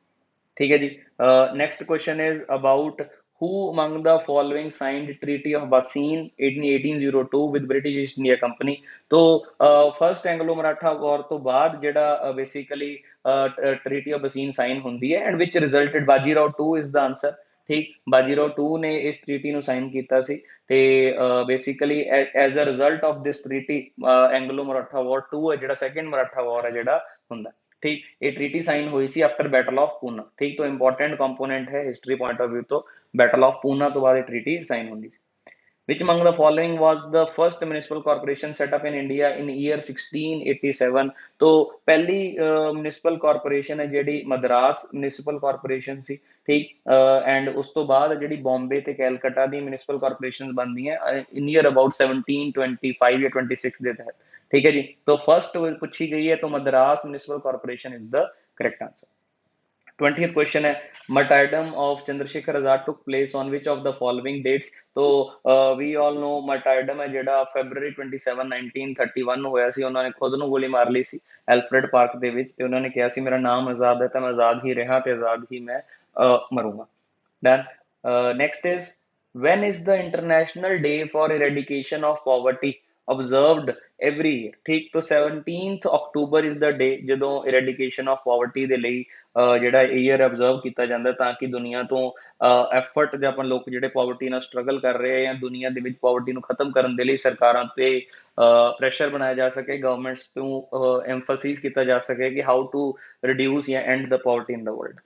ठीक है जी। Next question is about who among the following signed treaty of Bassein in 1802 with British East India Company? तो फर्स्ट एंग्लो मराठा वॉर तो बाद ਜਿਹੜਾ basically treaty of Bassein sign ਹੁੰਦੀ ਹੈ, and which resulted Bajirao 2 is the answer, ठीक। बाजीराव 2 ने इस treaty ਨੂੰ ਸਾਈਨ ਕੀਤਾ ਸੀ, ਤੇ basically as a result of this treaty Anglo Maratha war 2 ਹੈ ਜਿਹੜਾ सेकंड मराठा वॉर है ਜਿਹੜਾ ਹੁੰਦਾ, ठीक। ये ट्रीटी साइन हुई सी आफ्टर बैटल ऑफ पूना, ठीक। तो इंपॉर्टेंट कंपोनेंट है हिस्ट्री पॉइंट ऑफ व्यू, तो बैटल ऑफ पूना तो बाद ट्रीटी साइन होनी सी। Which among the following was the first municipal corporation set up in India in year 1687? तो पहली municipal corporation है ਜਿਹੜੀ मद्रास municipal corporation सी, ठीक। एंड उस तो बाद ਜਿਹੜੀ बॉम्बे ਤੇ ਕੈਲਕਟਾ ਦੀ municipal corporations ਬਣਦੀਆਂ in year about 1725 या 26 ਦੇ तहत, ठीक है जी। तो फर्स्ट पूछी गई है, तो Madras municipal corporation is the correct answer. 20th question है, martyrdom of Chandrasekhar Azad took place on which of the following dates? तो we all know martyrdom है ਜਿਹੜਾ February 27 1931 ਨੂੰ ਹੋਇਆ ਸੀ, ਉਹਨਾਂ ਨੇ ਖੁਦ ਨੂੰ ਗੋਲੀ ਮਾਰ ਲਈ ਸੀ ਐਲਫਰੈਡ ਪਾਰਕ ਦੇ ਵਿੱਚ, ਤੇ ਉਹਨਾਂ ਨੇ ਕਿਹਾ ਸੀ ਮੇਰਾ ਨਾਮ ਆਜ਼ਾਦ ਹੈ ਤਾਂ ਮੈਂ ਆਜ਼ਾਦ ਹੀ ਰਹਾ ਤੇ ਆਜ਼ਾਦ ਹੀ ਮੈਂ ਮਰੂੰਗਾ। Done. Next is when is the international day for eradication of poverty observed every year? ठीक। तो 17th October is the day ਜਦੋਂ eradication of poverty ਦੇ ਲਈ ਜਿਹੜਾ ਈਅਰ ਅਬਜ਼ਰਵ ਕੀਤਾ ਜਾਂਦਾ, ਤਾਂ ਕਿ ਦੁਨੀਆ ਤੋਂ ਐਫਰਟ ਜਾਂ ਆਪਾਂ ਲੋਕ ਜਿਹੜੇ ਪਾਵਰਟੀ ਨਾਲ ਸਟਰਗਲ ਕਰ ਰਹੇ ਆ ਜਾਂ ਦੁਨੀਆ ਦੇ ਵਿੱਚ ਪਾਵਰਟੀ ਨੂੰ ਖਤਮ ਕਰਨ ਦੇ ਲਈ ਸਰਕਾਰਾਂ ਤੇ ਪ੍ਰੈਸ਼ਰ ਬਣਾਇਆ ਜਾ ਸਕੇ, ਗਵਰਨਮੈਂਟਸ ਤੋਂ ਐਮਫਸਿਸ ਕੀਤਾ ਜਾ ਸਕੇ ਕਿ ਹਾਊ ਟੂ ਰਿਡਿਊਸ ਜਾਂ and the poverty in the world.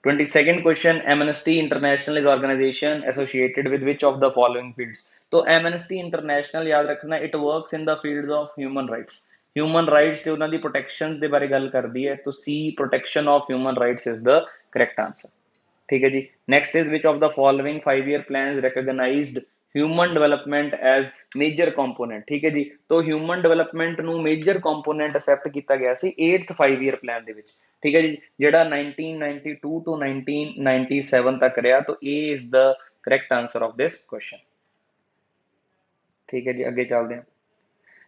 22nd question, Amnesty International is organization associated with which of the following fields? तो Amnesty International याद रखना, it works in the fields of human rights. Human rights ਤੇ ਉਹਨਾਂ ਦੀ protections ਦੇ ਬਾਰੇ ਗੱਲ ਕਰਦੀ ਹੈ, तो C, protection of human rights is the correct answer, ठीक है जी। Next is which of the following 5-year plans recognized human development as major component? ठीक है जी। तो human development ਨੂੰ major component accept ਕੀਤਾ ਗਿਆ ਸੀ 8th 5-year plan ਦੇ ਵਿੱਚ, ठीक है जी, ਜਿਹੜਾ 1992 to 1997 तक रहा। तो A is the correct answer of this question। ठीक है जी, अगे चलते हैं।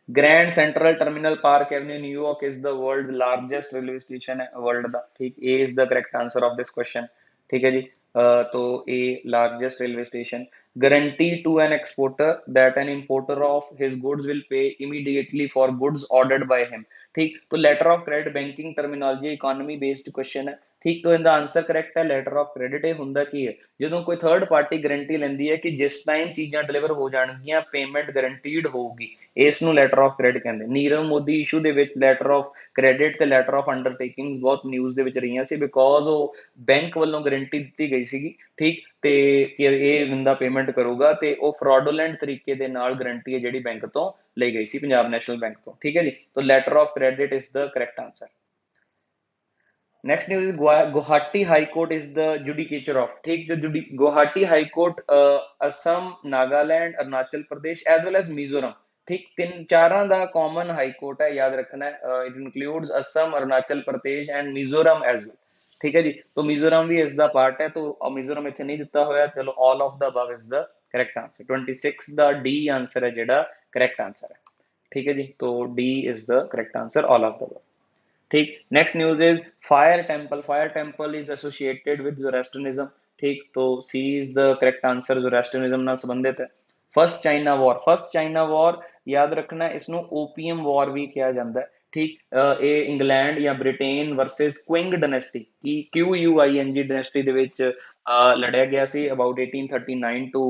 Grand Central Terminal Park Avenue New York is the world largest railway station है वर्ल्ड का, ठीक, A is the correct answer of this question. ठीक है जी, तो A largest railway station. Guarantee to an exporter that an importer of his goods will pay immediately for goods ordered by him. ठीक, तो letter of credit banking terminology economy based question है। ठीक, तो इनका आंसर करेक्ट है letter of credit. ਇਹ ਹੁੰਦਾ ਕੀ ਹੈ ਜਦੋਂ ਕੋਈ ਥਰਡ ਪਾਰਟੀ ਗਰੰਟੀ ਲੈਂਦੀ ਹੈ ਕਿ ਜਿਸ ਟਾਈਮ ਚੀਜ਼ਾਂ ਡਿਲੀਵਰ ਹੋ ਜਾਣਗੀਆਂ ਪੇਮੈਂਟ ਗਰੰਟੀਡ ਹੋਊਗੀ, ਇਸ ਨੂੰ ਲੈਟਰ ਆਫ ਕ੍ਰੈਡਿਟ ਕਹਿੰਦੇ। ਨੀਰਵ ਮੋਦੀ ਇਸ਼ੂ ਦੇ ਵਿੱਚ ਲੈਟਰ ਆਫ ਕ੍ਰੈਡਿਟ ਤੇ ਲੈਟਰ ਆਫ ਅੰਡਰਟੇਕਿੰਗ ਬਹੁਤ ਨਿਊਜ਼ ਦੇ ਵਿੱਚ ਰਹੀਆਂ ਸੀ, ਬਿਕੋਜ਼ ਉਹ ਬੈਂਕ ਵੱਲੋਂ ਗਰੰਟੀ ਦਿੱਤੀ ਗਈ ਸੀਗੀ, ਠੀਕ, ਤੇ ਕਿ ਇਹ ਬੰਦਾ ਪੇਮੈਂਟ ਕਰੂਗਾ, ਤੇ ਉਹ ਫਰਾਡੂਲੈਂਟ ਤਰੀਕੇ ਦੇ ਨਾਲ ਗਰੰਟੀ ਹੈ ਜਿਹੜੀ ਬੈਂਕ ਤੋਂ ਲਈ ਗਈ ਸੀ, ਪੰਜਾਬ ਨੈਸ਼ਨਲ ਬੈਂਕ ਤੋਂ। ਠੀਕ ਹੈ ਜੀ, तो letter of credit is the correct answer. Next news is Guwahati high court is the judicature of, ठीक, जो Guwahati high court Assam, Nagaland, Arunachal Pradesh as well as Mizoram, ठीक, तीन चारां दा कॉमन हाई कोर्ट है, याद रखना है। It includes Assam, Arunachal Pradesh and Mizoram as well. ठीक है जी, तो मिजोरम भी इसका पार्ट है, तो मिजोरम इतने नहीं दिता होया, चलो all of the above is the correct answer. 26 the D answer है जेड़ा करेक्ट आंसर है। ठीक है जी, तो D is the correct answer, all of the above. ठीक, next news is fire temple. Fire temple is associated with Zoroastrianism. ठीक, तो C is the correct answer, Zoroastrianism ਨਾਲ संबंधित है। First China war, first China war याद रखना इसनों OPM war भी कहा जाता है। ठीक, ये इंग्लैंड या ब्रिटेन वर्सेस क्विंग डायनेस्टी की QUING डायनेस्टी ਦੇ ਵਿੱਚ ਲੜਿਆ ਗਿਆ ਸੀ about 1839 to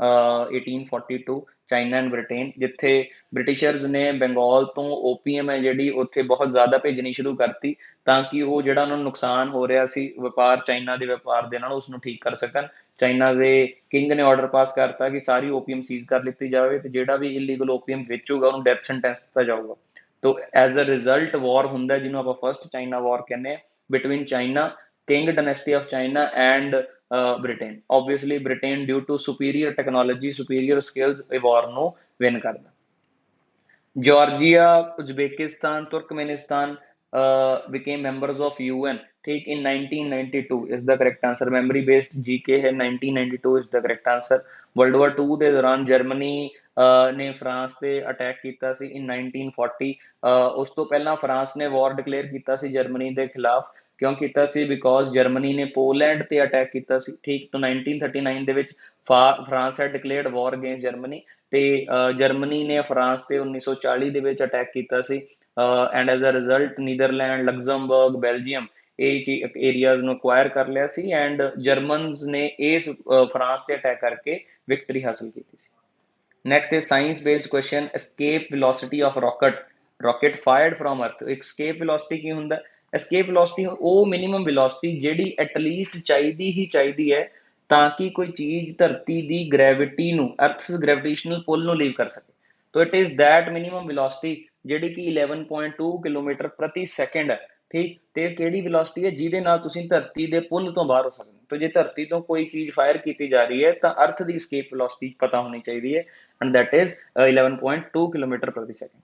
1842, China and Britain, ਜਿੱਥੇ ਬ੍ਰਿਟਿਸ਼ਰਸ ਨੇ ਬੰਗਾਲ ਤੋਂ ਓਪੀਐਮ ਹੈ ਜਿਹੜੀ ਉੱਥੇ ਬਹੁਤ ਜ਼ਿਆਦਾ ਭੇਜਣੀ ਸ਼ੁਰੂ ਕਰਤੀ, ਤਾਂ ਕਿ ਉਹ ਜਿਹੜਾ ਉਹਨਾਂ ਨੂੰ ਨੁਕਸਾਨ ਹੋ ਰਿਹਾ ਸੀ ਵਪਾਰ, ਚਾਈਨਾ ਦੇ ਵਪਾਰ ਦੇ ਨਾਲ, ਉਸਨੂੰ ਠੀਕ ਕਰ ਸਕਣ। ਚਾਈਨਾ ਦੇ ਕਿੰਗ ਨੇ ਆਰਡਰ ਪਾਸ ਕਰਤਾ ਕਿ ਸਾਰੀ ਓਪੀਐਮ ਸੀਜ਼ ਕਰ ਲਿੱਤੀ ਜਾਵੇ, ਤੇ ਜਿਹੜਾ ਵੀ ਇਲੀਗਲ ਓਪੀਐਮ ਵੇਚੂਗਾ ਉਹਨੂੰ ਡੈਥ ਸੈਂਟੈਂਸ ਦਿੱਤਾ ਜਾਊਗਾ। तो एज अ रिजल्ट वॉर होंगे जिन्होंने आप फर्स्ट चाइना वॉर कहने, between China, Qing dynasty of China and Britain. Obviously Britain due to superior technology, superior skills, war ਨੂੰ विन करता। Georgia, Uzbekistan, Turkmenistan became members of UN, ठीक, in 1992 is the correct answer। memory based GK है, 1992 is the correct answer। World war 2 ਦੇ ਦੌਰਾਨ Germany ਨੇ France ਤੇ attack ਕੀਤਾ ਸੀ in 1940। ਉਸ ਤੋਂ ਪਹਿਲਾਂ ਫਰਾਂਸ ਨੇ ਵਾਰ ਡਿਕਲੇਅਰ ਕੀਤਾ ਸੀ ਜਰਮਨੀ ਦੇ ਖਿਲਾਫ। ਕਿਉਂ ਕੀਤਾ ਸੀ? ਬਿਕੋਜ਼ ਜਰਮਨੀ ਨੇ ਪੋਲੈਂਡ ਤੇ ਅਟੈਕ ਕੀਤਾ ਸੀ। ਠੀਕ, ਤੋਂ 1939 ਦੇ ਵਿੱਚ ਫਰਾਂਸ ਹੈ ਡਿਕਲੇਅਰਡ ਵਾਰ ਅਗੇਂਸਟ ਜਰਮਨੀ, ਤੇ ਜਰਮਨੀ ਨੇ ਫਰਾਂਸ ਤੇ 1940 ਦੇ ਵਿੱਚ ਅਟੈਕ ਕੀਤਾ ਸੀ। And as a result Netherland, Luxembourg, Belgium ਇਹ ਏਰੀਆਜ਼ ਨੂੰ ਅਕਵਾਇਰ ਕਰ ਲਿਆ ਸੀ, ਐਂਡ ਜਰਮਨਸ ਨੇ ਇਸ ਫਰਾਂਸ ਤੇ ਅਟੈਕ ਕਰਕੇ ਵਿਕਟਰੀ ਹਾਸਲ ਕੀਤੀ ਸੀ। Next is science based question, escape velocity of rocket fired from earth. Escape velocity की हुंदा? एस्केप वेलोसिटी ਉਹ ਮਿਨੀਮਮ वेलोसिटी ਜਿਹੜੀ ਐਟਲੀਸਟ ਚਾਹੀਦੀ ਹੀ ਚਾਹੀਦੀ ਹੈ ਤਾਂ ਕਿ ਕੋਈ ਚੀਜ਼ ਧਰਤੀ ਦੀ ਗ੍ਰੈਵਿਟੀ ਨੂੰ, ਅਰਥਸ ਗ੍ਰੈਵਿਟੇਸ਼ਨਲ ਪੁੱਲ ਨੂੰ ਲੀਵ ਕਰ ਸਕੇ। तो it is that minimum velocity ਜਿਹੜੀ ਕਿ 11.2 ਕਿਲੋਮੀਟਰ ਪ੍ਰਤੀ ਸੈਕਿੰਡ ਹੈ। ਠੀਕ, ਤੇ ਕਿਹੜੀ ਵੈਲੋਸਿਟੀ ਹੈ ਜਿਹਦੇ ਨਾਲ ਤੁਸੀਂ ਧਰਤੀ ਦੇ ਪੁੱਲ ਤੋਂ ਬਾਹਰ ਹੋ ਸਕਦੇ ਹੋ। तो ਜੇ ਧਰਤੀ ਤੋਂ ਕੋਈ ਚੀਜ਼ ਫਾਇਰ ਕੀਤੀ ਜਾ ਰਹੀ ਹੈ ਤਾਂ ਅਰਥ ਦੀ escape velocity ਪਤਾ ਹੋਣੀ ਚਾਹੀਦੀ ਹੈ, and that is 11.2 ਕਿਲੋਮੀਟਰ ਪ੍ਰਤੀ ਸੈਕਿੰਡ।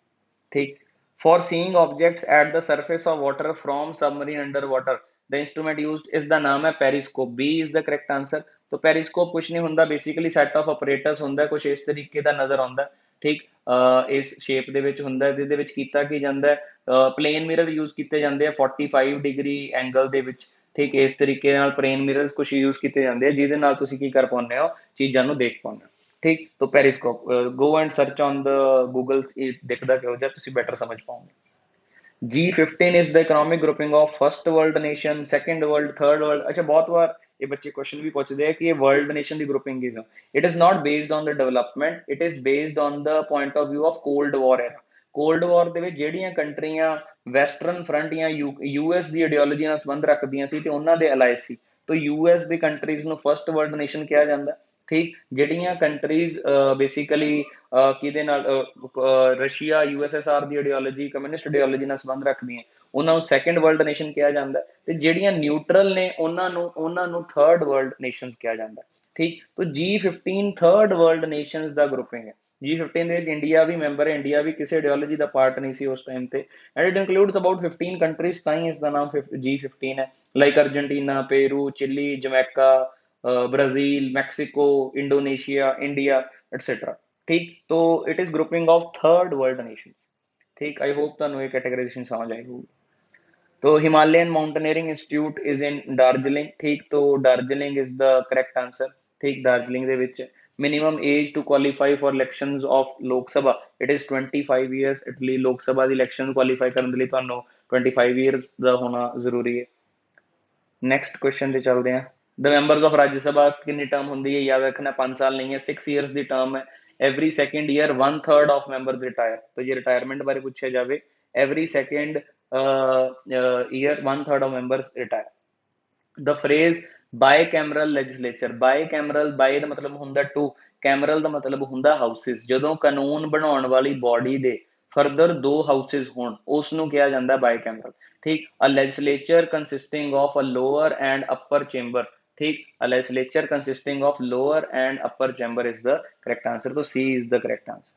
ठीक, for seeing objects at the surface of water from submarine underwater the instrument used is ਦਾ ਨਾਮ ਹੈ periscope। B is the correct answer। तो periscope ਕੁਛ ਨਹੀਂ ਹੁੰਦਾ, ਬੇਸਿਕਲੀ ਸੈਟ ਆਫ ਆਪਰੇਟਰਸ ਹੁੰਦਾ, ਕੁਛ ਇਸ ਤਰੀਕੇ ਦਾ ਨਜ਼ਰ ਆਉਂਦਾ। ਠੀਕ, ਇਸ ਸ਼ੇਪ ਦੇ ਵਿੱਚ ਹੁੰਦਾ, ਜਿਹਦੇ ਵਿੱਚ ਕੀਤਾ ਕੀ ਜਾਂਦਾ, ਪਲੇਨ ਮਿਰਰ ਯੂਜ਼ ਕੀਤੇ ਜਾਂਦੇ ਆ 45 ਡਿਗਰੀ ਐਂਗਲ ਦੇ ਵਿੱਚ। ਠੀਕ, ਇਸ ਤਰੀਕੇ ਨਾਲ ਪਲੇਨ ਮਿਰਰਸ ਕੁਛ ਯੂਜ਼ ਕੀਤੇ ਜਾਂਦੇ ਆ ਜਿਹਦੇ ਨਾਲ ਤੁਸੀਂ ਕੀ ਕਰ ਪਾਉਂਦੇ ਹੋ, ਚੀਜ਼ਾਂ ਨੂੰ ਦੇਖ ਪਾਉਂਦੇ ਹੋ। ठीक, तो periscope go and search on the Google, दिखता कि हो जाए, तुम बेटर समझ पाओगे। G15 is the economic grouping of first world nation, second world, third world. अच्छा, बहुत बार ये बच्चे क्वेश्चन भी पूछते हैं कि ये वर्ल्ड नेशन की ग्रुपिंग की। It is not based on the development, it is based on the point of view of cold war era. Cold war ਦੇ ਵਿੱਚ ਜਿਹੜੀਆਂ ਕੰਟਰੀਆਂ ਵੈਸਟਰਨ ਫਰੰਟ ਜਾਂ US ਦੀ ਆਈਡੀਓਲੋਜੀ ਨਾਲ ਸੰਬੰਧ ਰੱਖਦੀਆਂ ਸੀ ਤੇ ਉਹਨਾਂ ਦੇ ਅਲਾਈਸ ਸੀ, तो US ਦੀ ਕੰਟਰੀਜ਼ ਨੂੰ ਫਰਸਟ ਵਰਲਡ ਨੇਸ਼ਨ ਕਿਹਾ ਜਾਂਦਾ। ਠੀਕ, ਜਿਹੜੀਆਂ ਕੰਟਰੀਜ਼ ਬੇਸਿਕਲੀ ਕਿਹਦੇ ਨਾਲ, ਰਸ਼ੀਆ, USSR ਦੀ ਆਈਡੀਓਲੋਜੀ, ਕਮਿਊਨਿਸਟ ਆਈਡੀਓਲੋਜੀ ਨਾਲ ਸੰਬੰਧ ਰੱਖਦੀਆਂ, ਉਹਨਾਂ ਨੂੰ ਸੈਕੰਡ ਵਰਲਡ ਨੇਸ਼ਨ ਕਿਹਾ ਜਾਂਦਾ, ਤੇ ਜਿਹੜੀਆਂ ਨਿਊਟਰਲ ਨੇ ਉਹਨਾਂ ਨੂੰ ਥਰਡ ਵਰਲਡ ਨੇਸ਼ਨਸ ਕਿਹਾ ਜਾਂਦਾ। ਠੀਕ, तो G15 ਥਰਡ ਵਰਲਡ ਨੇਸ਼ਨਸ ਦਾ ਗਰੁੱਪਿੰਗ ਹੈ। G15 ਦੇ ਵਿੱਚ ਇੰਡੀਆ ਵੀ ਮੈਂਬਰ ਹੈ, ਇੰਡੀਆ ਵੀ ਕਿਸੇ ਆਈਡੀਓਲੋਜੀ ਦਾ ਪਾਰਟ ਨਹੀਂ ਸੀ ਉਸ ਟਾਈਮ ਤੇ, and it includes about 15 countries, ਤਾਂ ਹੀ ਇਸ ਦਾ ਨਾਮ G15 ਹੈ। Like Argentina, Peru, chilli, Jamaica, Brazil, Mexico, Indonesia, India, etcetera. ठीक। तो it is grouping of third world Nations. ठीक, आई होप ਤੁਹਾਨੂੰ ਇਹ ਕੈਟਾਗਰਾਈजेशन समझ आई होगी। तो Himalayan mountaineering institute is in Darjeeling. ठीक, तो Darjeeling is the correct answer. ठीक, दार्जिलिंग ਦੇ ਵਿੱਚ minimum age to qualify for elections of Lok Sabha it is 25 years. ਇਟਲੀ ਲੋਕ ਸਭਾ ਦੀ ਇਲੈਕਸ਼ਨ ਕੁਆਲੀਫਾਈ ਕਰਨ ਦੇ ਲਈ ਤੁਹਾਨੂੰ 25 ਇਅਰਸ ਦਾ ਹੋਣਾ ਜ਼ਰੂਰੀ ਹੈ। ਨੈਕਸਟ ਕੁਐਸਚਨ ਤੇ ਚੱਲਦੇ ਹਾਂ। ਦ ਮੈਂਬਰਸ ਆਫ ਰਾਜ ਸਭਾ ਕਿੰਨੀ ਟਰਮ ਹੁੰਦੀ ਹੈ? ਯਾਦ ਰੱਖਣਾ 5 ਸਾਲ ਨਹੀਂ ਹੈ, 6 ਇਅਰਸ ਦੀ ਟਰਮ ਹੈ। Every second year 1/3 of members retire. तो ये रिटायरमेंट बारे पूछा जाए, every second year 1/3 of members retire. The phrase bicameral legislature, bicameral bi ਦਾ ਮਤਲਬ ਹੁੰਦਾ ਟੂ, ਕੈਮਰਲ ਦਾ ਮਤਲਬ ਹੁੰਦਾ ਹਾਊਸਿਸ। ਜਦੋਂ ਕਾਨੂੰਨ ਬਣਾਉਣ ਵਾਲੀ ਬੋਡੀ ਦੇ ਫਰਦਰ ਦੋ ਹਾਊਸਿਸ ਹੋਣ ਉਸ ਨੂੰ ਕਿਹਾ ਜਾਂਦਾ ਬਾਇਕੈਮਰਲ। ਠੀਕ, a legislature consisting of a lower and upper chamber. ठीक, a legislature consisting of lower and upper chamber is the correct answer. So C is the correct answer.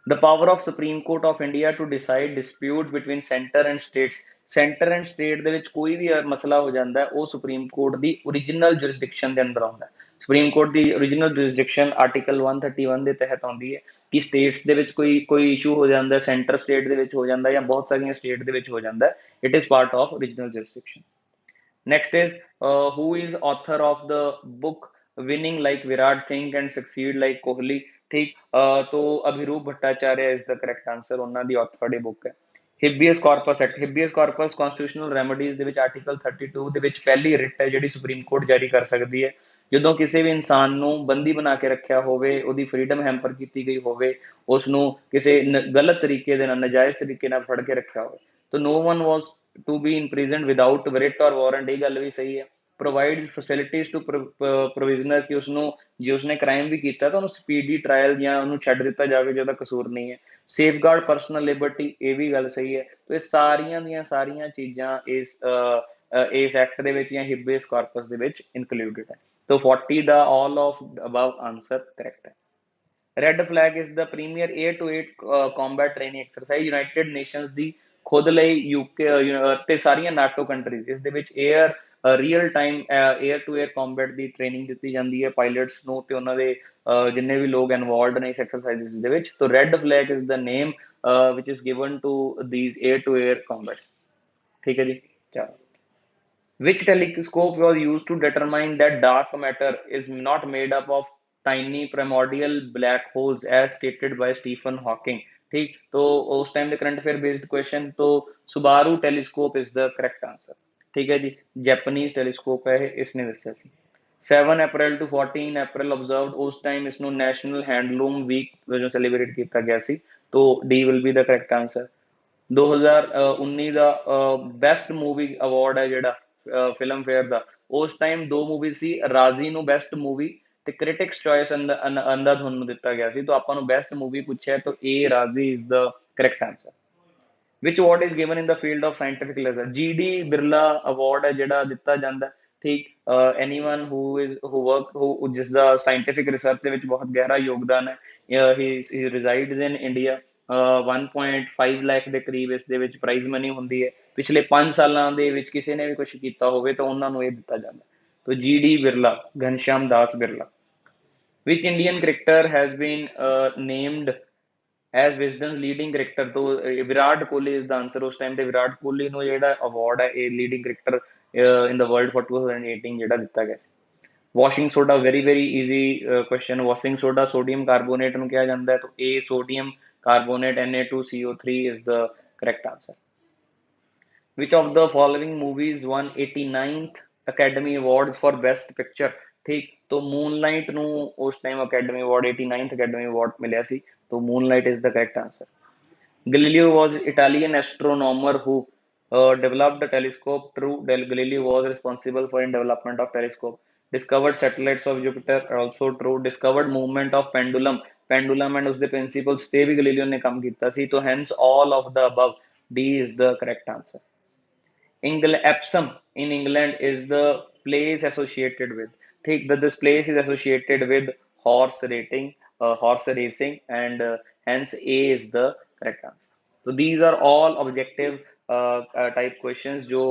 The power of Supreme Court of India to decide dispute between center and states। center and state ਦੇ ਵਿੱਚ ਕੋਈ ਵੀ ਮਸਲਾ ਹੋ ਜਾਂਦਾ ਹੈ ਉਹ supreme court ਦੀ original jurisdiction ਦੇ ਅੰਦਰ ਆਉਂਦਾ ਹੈ। ਸੁਪਰੀਮ ਕੋਰਟ ਦੀ ओरिजिनल jurisdiction ਆਰਟੀਕਲ 131 ਦੇ ਤਹਿਤ ਆਉਂਦੀ ਹੈ ਕਿ ਸਟੇਟਸ ਦੇ ਵਿੱਚ ਕੋਈ ਇਸ਼ੂ ਹੋ ਜਾਂਦਾ, ਸੈਂਟਰ ਸਟੇਟ ਦੇ ਵਿੱਚ ਹੋ ਜਾਂਦਾ ਜਾਂ ਬਹੁਤ ਸਾਰੀਆਂ ਸਟੇਟ ਦੇ ਵਿੱਚ ਹੋ ਜਾਂਦਾ, it is part of original jurisdiction। Next is who is author of the book Winning Like Virat, Think and Succeed Like Kohli। ठीक, तो Abhirup Bhattacharya is the correct answer. ਉਹਨਾਂ ਦੀ ਆਥਰਡ ਬੁੱਕ ਹੈ habeas corpus act. Habeas corpus constitutional remedies ਦੇ ਵਿੱਚ article 32 ਦੇ ਵਿੱਚ ਪਹਿਲੀ ਰਿਟ ਹੈ ਜਿਹੜੀ ਸੁਪਰੀਮ ਕੋਰਟ ਜਾਰੀ ਕਰ ਸਕਦੀ ਹੈ ਜਦੋਂ ਕਿਸੇ ਵੀ ਇਨਸਾਨ ਨੂੰ ਬੰਦੀ ਬਣਾ ਕੇ ਰੱਖਿਆ ਹੋਵੇ, ਉਹਦੀ ਫਰੀडम ਹੈਂਪਰ ਕੀਤੀ ਗਈ ਹੋਵੇ, ਉਸ ਨੂੰ ਕਿਸੇ ਗਲਤ ਤਰੀਕੇ ਦੇ ਨਾਲ, ਨਜਾਇਜ਼ ਤਰੀਕੇ ਨਾਲ ਫੜ ਕੇ ਰੱਖਿਆ ਹੋਵੇ। तो no one was to be imprisoned without writ or warrant। ਇਹ ਗੱਲ ਵੀ ਸਹੀ ਹੈ। provides facilities to provisioner ਕਿ ਉਸਨੂੰ ਜੇ ਉਸਨੇ ਕ੍ਰਾਈਮ ਵੀ ਕੀਤਾ ਤਾਂ ਉਹਨੂੰ ਸਪੀਡੀ ਟ੍ਰਾਇਲ ਜਾਂ ਉਹਨੂੰ ਛੱਡ ਦਿੱਤਾ ਜਾਵੇ ਜੇ ਉਹਦਾ ਕਸੂਰ ਨਹੀਂ ਹੈ। ਸੇਫਗਾਰਡ ਪਰਸਨਲ ਲਿਬਰਟੀ, ਇਹ ਵੀ ਗੱਲ ਸਹੀ ਹੈ। तो ਇਹ ਸਾਰੀਆਂ ਦੀਆਂ ਸਾਰੀਆਂ ਚੀਜ਼ਾਂ ਇਸ ਐਕਟ ਦੇ ਵਿੱਚ ਜਾਂ ਹਿਬੇਸ ਕਾਰਪਸ ਦੇ ਵਿੱਚ ਇਨਕਲੂਡਡ ਹੈ। तो 40 ਦਾ all of above answer correct ਹੈ। Red flag is the premier air to air combat training exercise United Nations ਦੀ ਖੁਦ ਲਈ ਯੂਕੇ ਤੇ ਸਾਰੀਆਂ ਨਾਟੋ ਕੰਟਰੀਜ਼ ਇਸ ਦੇ ਵਿੱਚ air real time air to air combat ਦੀ ਟ੍ਰੇਨਿੰਗ ਦਿੱਤੀ ਜਾਂਦੀ ਹੈ ਪਾਇਲਟਸ ਨੂੰ ਤੇ ਉਹਨਾਂ ਦੇ ਜਿੰਨੇ ਵੀ ਲੋਕ ਇਨਵੋਲਵਡ ਨੇ ਇਸ ਐਕਸਰਸਾਈਜ਼ ਦੇ ਵਿੱਚ। तो red flag is the name which is given to these air to air combats. ਠੀਕ ਹੈ ਜੀ, ਚਲੋ। Which telescope was used to determine that dark matter is not made up of tiny primordial black holes as stated by Stephen Hawking। ठीक, तो उस time the current affair based question, तो Subaru telescope is the correct answer. ठीक है जी, Japanese telescope है इसने दस्या सी। 7 अप्रैल टू 14 अप्रैल ऑब्जर्व्ड, उस टाइम इसनों नैशनल हैंडलूम वीक जो सेलिब्रेट किया गया सी। तो D will be the correct answer. 2019 ਦਾ ਬੈਸਟ ਮੂਵੀ ਅਵਾਰਡ ਹੈ ਜਿਹੜਾ ਫਿਲਮ ਫੇਅਰ ਦਾ, ਉਸ ਟਾਈਮ ਦੋ ਮੂਵੀ ਸੀ, ਰਾਜ਼ੀ ਨੂੰ ਬੈਸਟ ਮੂਵੀ ਤੇ ਕ੍ਰਿਟਿਕਸ ਚੋਇਸ ਅੰਧਾਧੁਨ ਨੂੰ ਦਿੱਤਾ ਗਿਆ ਸੀ। ਤਾਂ ਆਪਾਂ ਨੂੰ ਬੈਸਟ ਮੂਵੀ ਪੁੱਛਿਆ ਤਾਂ ਇਹ Raazi is the correct answer. Which award is given in the field of scientific research. G D. Birla award ਹੈ ਜਿਹੜਾ ਦਿੱਤਾ ਜਾਂਦਾ। ਠੀਕ, ਐਨੀਵਨ ਹੂ ਵਰਕ ਹੂ ਜਿਸ ਦਾ ਸਾਇੰਟਿਫਿਕ ਰਿਸਰਚ ਦੇ ਵਿੱਚ ਬਹੁਤ ਗਹਿਰਾ ਯੋਗਦਾਨ ਹੈ। ਹੀ ਰਿਜ਼ਾਈਡਸ ਇਨ ਇੰਡੀਆ। 1.5 ਲੱਖ ਦੇ ਕਰੀਬ ਇਸ ਦੇ ਵਿੱਚ ਪ੍ਰਾਈਜ਼ ਮਨੀ ਹੁੰਦੀ ਹੈ। ਪਿਛਲੇ 5 ਸਾਲਾਂ ਦੇ ਵਿੱਚ ਕਿਸੇ ਨੇ ਵੀ ਕੁਛ ਕੀਤਾ ਹੋਵੇ ਤਾਂ ਉਹਨਾਂ ਨੂੰ ਇਹ ਦਿੱਤਾ ਜਾਂਦਾ। तो GD. Birla, Ghanshyam Das Birla. Which Indian cricketer has been named as Wisden's leading cricketer? तो Virat Kohli is the answer। उस टाइम ਤੇ ਵਿਰਾਟ ਕੋਹਲੀ ਨੂੰ ਜਿਹੜਾ ਅਵਾਰਡ ਹੈ ਇਹ leading cricketer in the world for 2018 ਜਿਹੜਾ ਦਿੱਤਾ ਗਿਆ ਸੀ। Washing soda, very easy question. Washing soda sodium carbonate ਨੂੰ ਕਿਹਾ ਜਾਂਦਾ ਹੈ। तो A sodium carbonate Na2CO3 is the correct answer। Which of the following movies won 89th Academy Awards for Best Picture? ठीक, तो मूनलाइट ਨੂੰ ਉਸ time academy award 89th academy award ਮਿਲਿਆ ਸੀ। तो moonlight is the correct answer। Galileo was Italian astronomer who developed a telescope। True, Galileo was responsible for in development of telescope। Discovered satellites of Jupiter, also true। Discovered movement of pendulum, pendulum and ਉਸਦੇ principles ਤੇ ਵੀ Galileo ਨੇ ਕੰਮ ਕੀਤਾ ਸੀ। तो hence all of the above, D is the correct answer। Epsom in England is the place associated with। ठीक, that this place is associated with horse racing, and hence A is the correct answer। So these are all objective type questions ਜੋ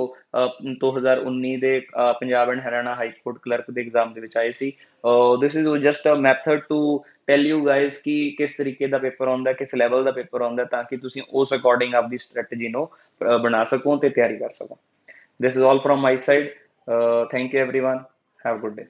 2019 ਦੇ Punjab and Haryana high court clerk ਦੇ exam ਦੇ ਵਿੱਚ ਆਏ ਸੀ। This is just a method to tell you guys ਕਿ ਕਿਸ ਤਰੀਕੇ ਦਾ ਪੇਪਰ ਆਉਂਦਾ, ਕਿਸ ਲੈਵਲ ਦਾ ਪੇਪਰ ਆਉਂਦਾ, ਤਾਂ ਕਿ ਤੁਸੀਂ ਉਸ ਅਕੋਰਡਿੰਗ ਆਪਦੀ ਸਟ੍ਰੈਟਜੀ ਨੂੰ ਬਣਾ ਸਕੋ ਤੇ ਤਿਆਰੀ ਕਰ ਸਕੋ। This is all from my side. Thank you everyone. Have a good day.